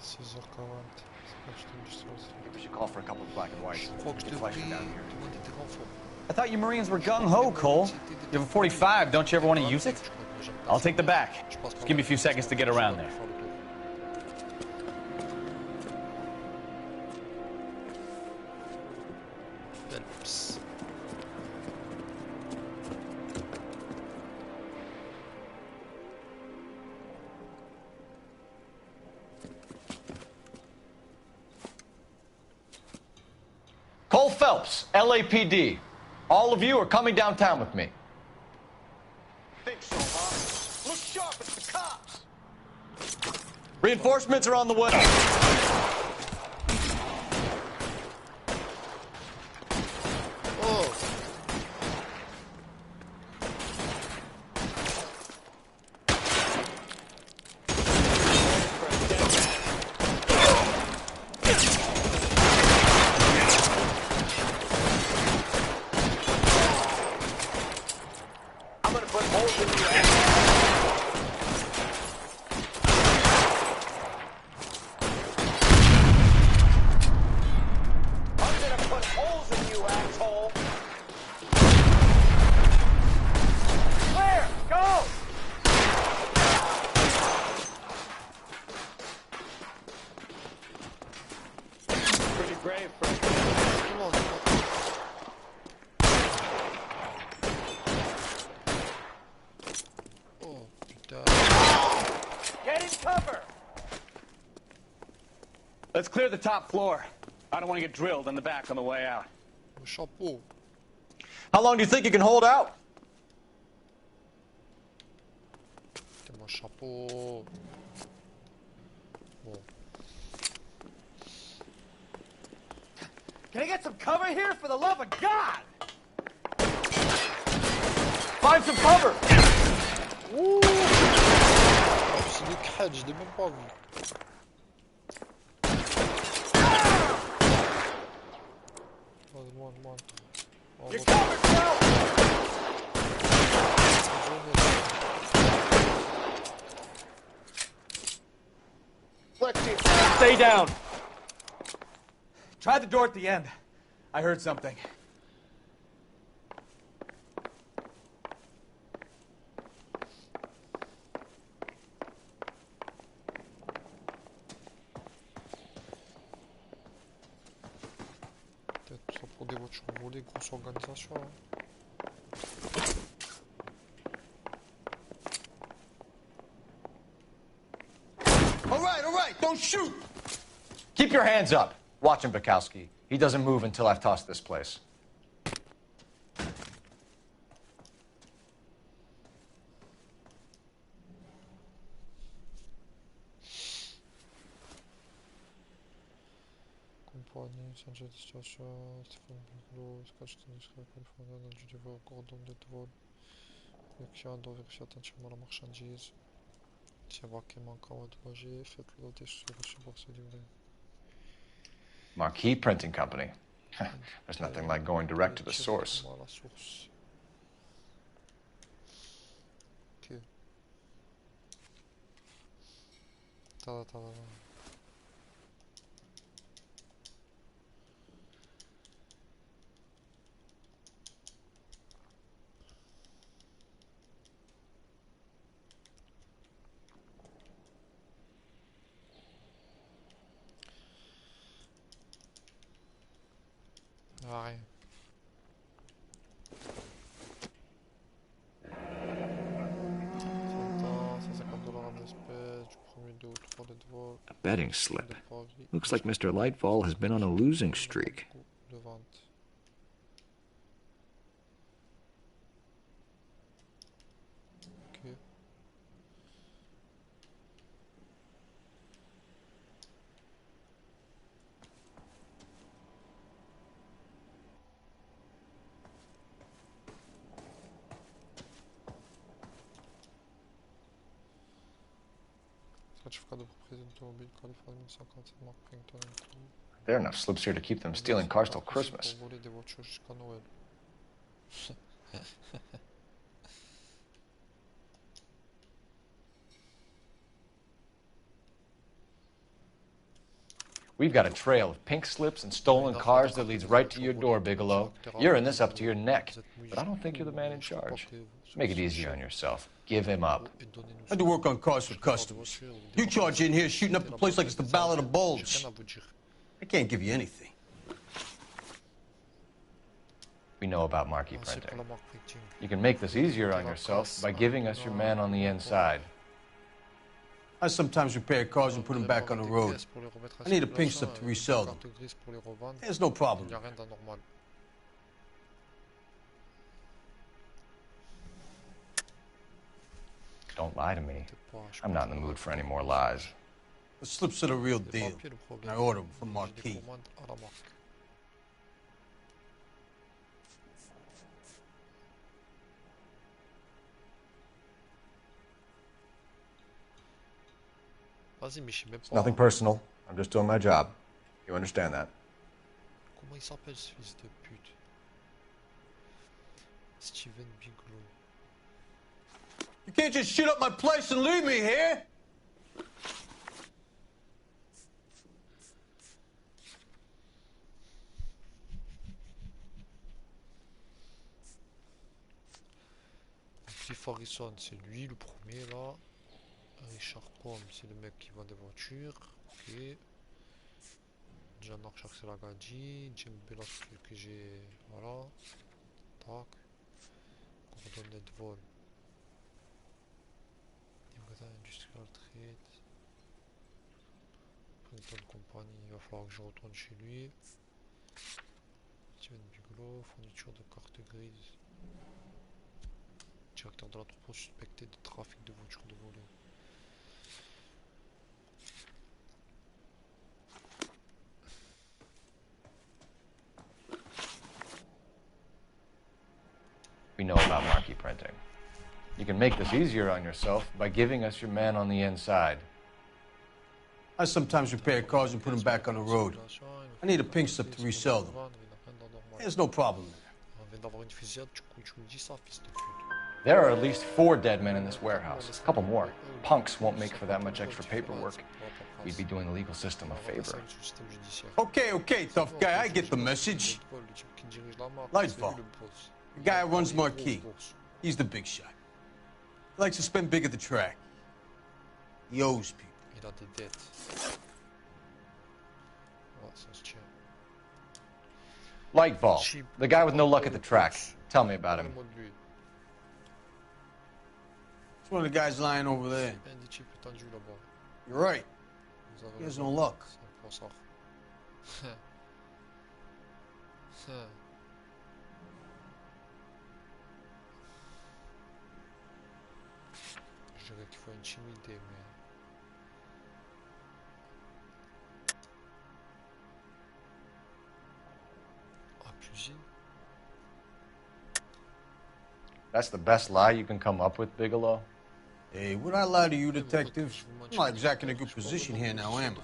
6h40. Maybe we should call for a couple of black and whites. I thought you Marines were gung-ho, Cole. You have a 45, don't you ever want to use it? I'll take the back. Just give me a few seconds to get around there. Cole Phelps, LAPD. All of you are coming downtown with me. Think so, huh? Look sharp, it's the cops. Reinforcements are on the way. Let's clear the top floor. I don't want to get drilled in the back on the way out. How long do you think you can hold out? Can I get some cover here, for the love of God? Find some cover! C'est des crêtes, je l'ai même pas vu. You're covered, bro! Stay down. Try the door at the end. I heard something. Peut-être tout ça pour des voitures volées, grosse organisation. All right, don't shoot! Keep your hands up. Watch him, Bukowski. He doesn't move until I've tossed this place. Компания, Санджет, Стефан Бегло, скачет низкая Калифорния, Джудево, Гордон, Детвол, Векшандо, vérifiez attentivement la marchandise. Si voir qu'il manque en endommagé, faites-le noter sur le support livré. Marquee Printing Company. There's nothing like going direct to the source. Ok. Ta. Rien. A betting slip. Looks like Mr. Lightfall has been on a losing streak. There are enough slips here to keep them stealing cars till Christmas. We've got a trail of pink slips and stolen cars that leads right to your door, Bigelow. You're in this up to your neck, but I don't think you're the man in charge. Make it easier on yourself. Give him up. I do work on cars for customers. You charge in here shooting up the place like it's the Ballad of Bulge. I can't give you anything. We know about marquee printing. You can make this easier on yourself by giving us your man on the inside. I sometimes repair cars and put them back on the road. I need a pink slip to resell them. There's no problem. Don't lie to me. I'm not in the mood for any more lies. The slips are the real deal. I order them from Marquis. It's nothing personal. I'm just doing my job. You understand that? Comment il s'appelle ce fils de pute? Steven Bigelow. You can't just shoot up my place and leave me here! Cliff Harrison, c'est lui le premier là. Richard Combe, c'est le mec qui vend des voitures. Ok. John Archer, c'est la gadji. Jim Bellas, celui que j'ai. Voilà. Tac. Coordonnées de vol. Magasin Industrial Trade. Princeton Company, il va falloir que je retourne chez lui. Steven Bigelow, fourniture de carte grise. Directeur de l'entrepôt suspecté de trafic de voitures de volée. We know about marquee printing. You can make this easier on yourself by giving us your man on the inside. I sometimes repair cars and put them back on the road. I need a pink slip to resell them. There's no problem there. There are at least 4 dead men in this warehouse. A couple more. Punks won't make for that much extra paperwork. We'd be doing the legal system a favor. Okay, tough guy, I get the message. Lightfall. The guy who runs Marquis. He's the big shot. He likes to spend big at the track. He owes people. Il a des dettes. Ouais, ça se tient. Lightfall, the guy with no luck at the track. Tell me about him. It's one of the guys lying over there. You're right. He has no luck. Je dirais qu'il faut intimider, mais... Accuser? That's the best lie you can come up with, Bigelow? Hey, would I lie to you, detective? I'm not exactly in a good position here now, am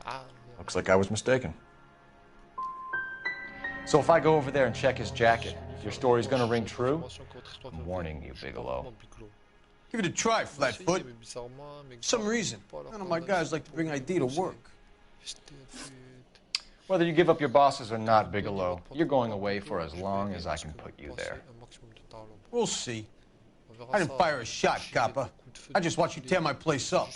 I? Looks like I was mistaken. So if I go over there and check his jacket, your story's gonna ring true? I'm warning you, Bigelow. Give it a try, Flatfoot. For some reason, none of my guys like to bring ID to work. Whether you give up your bosses or not, Bigelow, you're going away for as long as I can put you there. We'll see. I didn't fire a shot, copper. I just watched you tear my place up.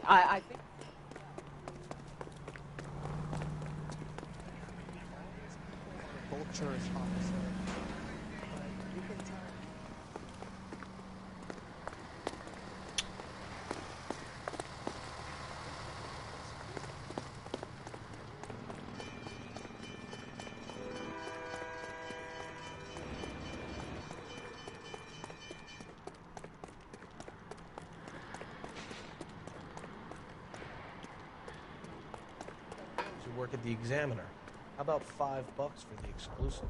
I think... Vulture is officer. You can tell. Work at the Examiner. How about $5 for the exclusive?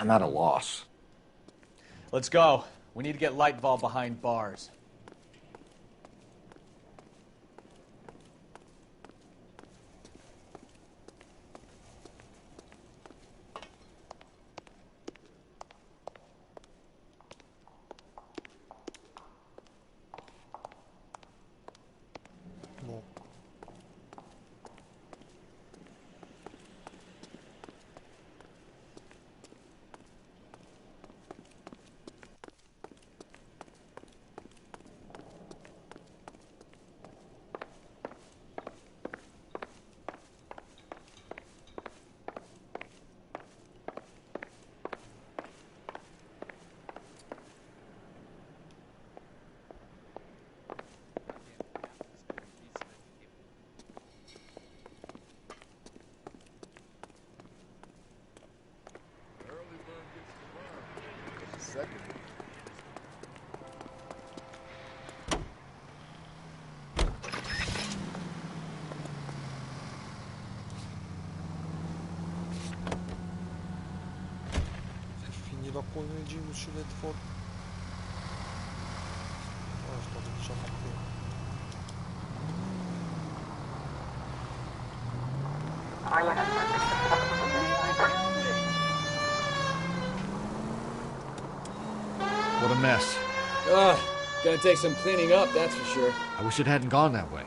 I'm at a loss. Let's go. We need to get Lightval behind bars. La comédie, monsieur Ledford. Ah, je t'avais déjà marqué. What a mess. Gonna take some cleaning up, that's for sure. I wish it hadn't gone that way.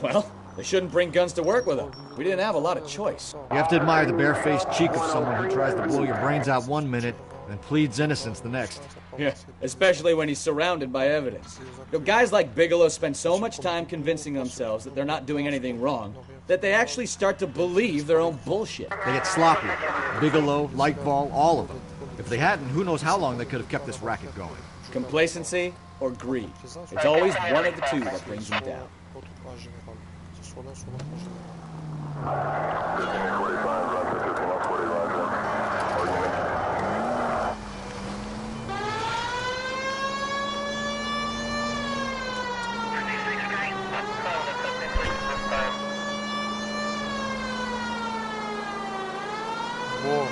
Well, they shouldn't bring guns to work with them. We didn't have a lot of choice. You have to admire the barefaced cheek of someone who tries to blow your brains out one minute and pleads innocence the next. Yeah, especially when he's surrounded by evidence. You know, guys like Bigelow spend so much time convincing themselves that they're not doing anything wrong that they actually start to believe their own bullshit. They get sloppy. Bigelow, Lightval, all of them. If they hadn't, who knows how long they could have kept this racket going. Complacency or greed. It's always one of the two that brings them down. Bon,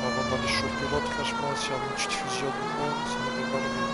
avant d'aller choper l'autre, franchement, s'il y a une petite fusillade ou quoi, ça me régalerait.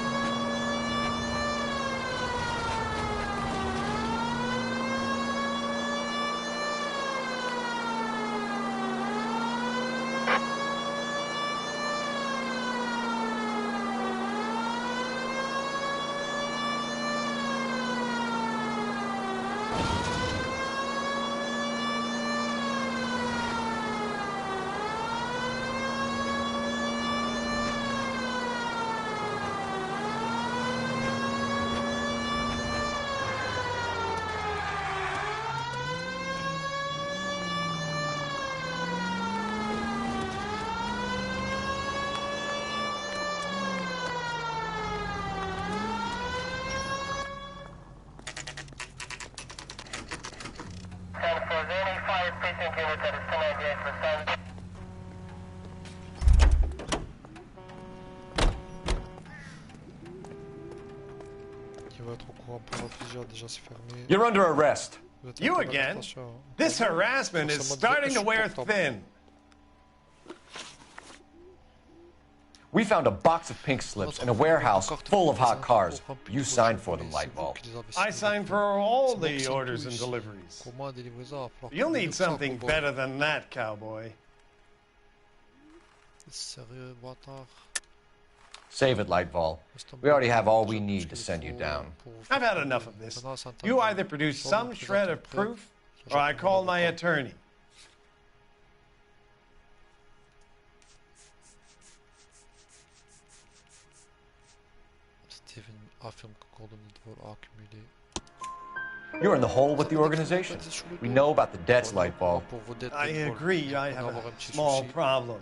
You're under arrest. You again? This harassment is starting to wear thin. We found a box of pink slips in a warehouse full of hot cars. You signed for them, Lightball. I signed for all the orders and deliveries. You'll need something better than that, cowboy. Save it, Lightball. We already have all we need to send you down. I've had enough of this. You either produce some shred of proof, or I call my attorney. You're in the hole with the organization. We know about the debts, Lightball. I agree, I have a small problem.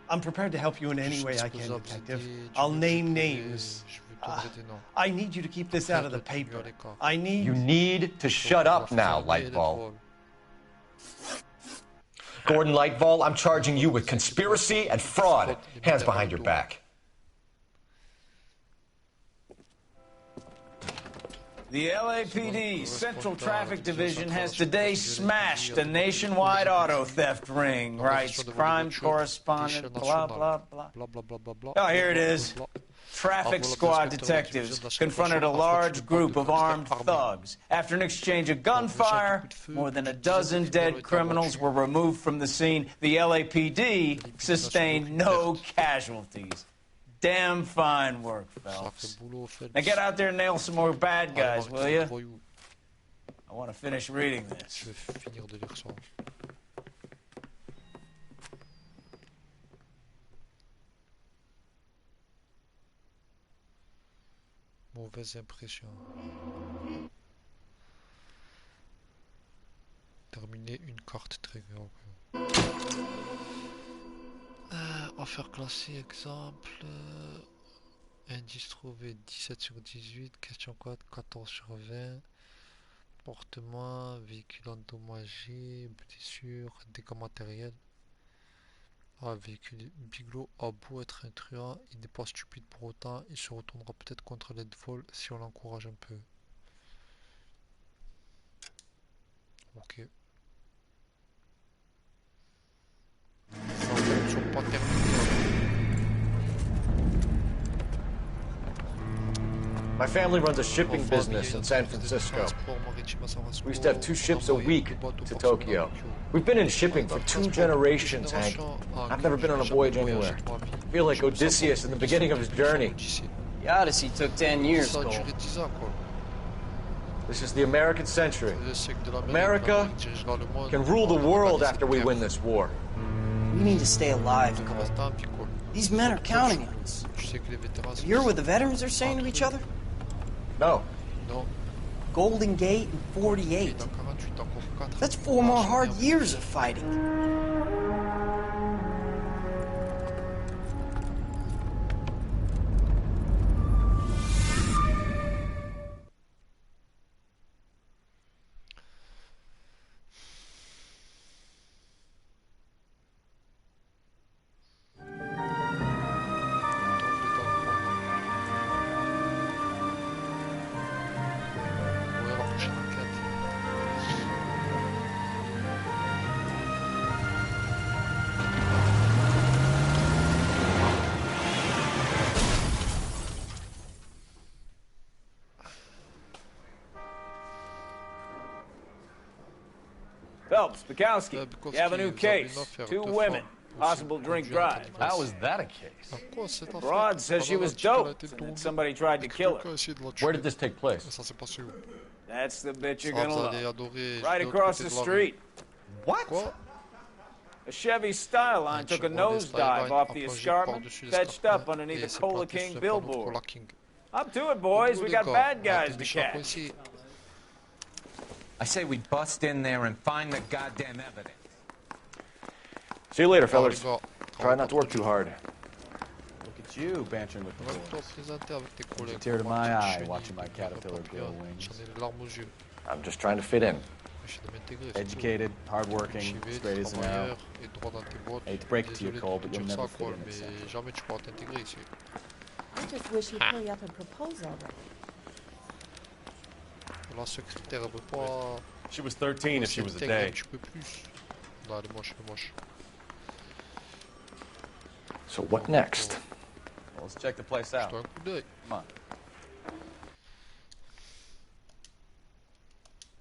I'm prepared to help you in any way I can, Detective. I'll name names. I need you to keep this out of the paper. You need to shut up now, Lightball. Gordon Lightball, I'm charging you with conspiracy and fraud. Hands behind your back. The LAPD Central Traffic Division has today smashed a nationwide auto theft ring, writes crime correspondent, blah, blah, blah. Oh, here it is. Traffic squad detectives confronted a large group of armed thugs. After an exchange of gunfire, more than a dozen dead criminals were removed from the scene. The LAPD sustained no casualties. Damn fine work, Phelps. Now get out there and nail some more bad guys, will you? I want to finish reading this. Mauvaise impression. Terminer une carte trigger. Affaire classée, exemple. Indice trouvé 17 sur 18. Question 4, 14 sur 20. Portement, véhicule endommagé, blessure, dégâts matériels. Véhicule Bigelow a beau être un truand, il n'est pas stupide pour autant. Il se retournera peut-être contre l'aide vol si on l'encourage un peu. Ok. Pas terminé. My family runs a shipping business in San Francisco. We used to have 2 ships a week to Tokyo. We've been in shipping for 2 generations, Hank. I've never been on a voyage anywhere. I feel like Odysseus in the beginning of his journey. The Odyssey took 10 years, Cole. This is the American century. America can rule the world after we win this war. We need to stay alive, Cole. These men are counting on us. You hear what the veterans are saying to each other? No. Golden Gate and 48. That's 4 more hard years of fighting. Phelps, Bukowski, you have a new case. 2 women. Possible drink drive. How is that a case? The broad says she was doped and that somebody tried to kill her. Where did this take place? That's the bit you're gonna love. Right across the street. What? A Chevy Styline took a nosedive off the escarpment, fetched up underneath a Cola King billboard. Up to it, boys. We got bad guys to catch. I say we bust in there and find the goddamn evidence. See you later, fellas. Try not to work too hard. Look at you, bantering with the boys. A tear to my eye watching my caterpillar grow wings. I'm just trying to fit in. Educated, hardworking, straight as an arrow. I hate to break it to you, Cole, but you'll never fit in this. just wish he'd hurry up and propose already. La secrétaire, elle veut pas... She was 13 if she was a day. Un petit peu plus. Non, elle est moche, elle est moche. So what next? Well, let's check the place out. Jeter un coup d'œil. Come on.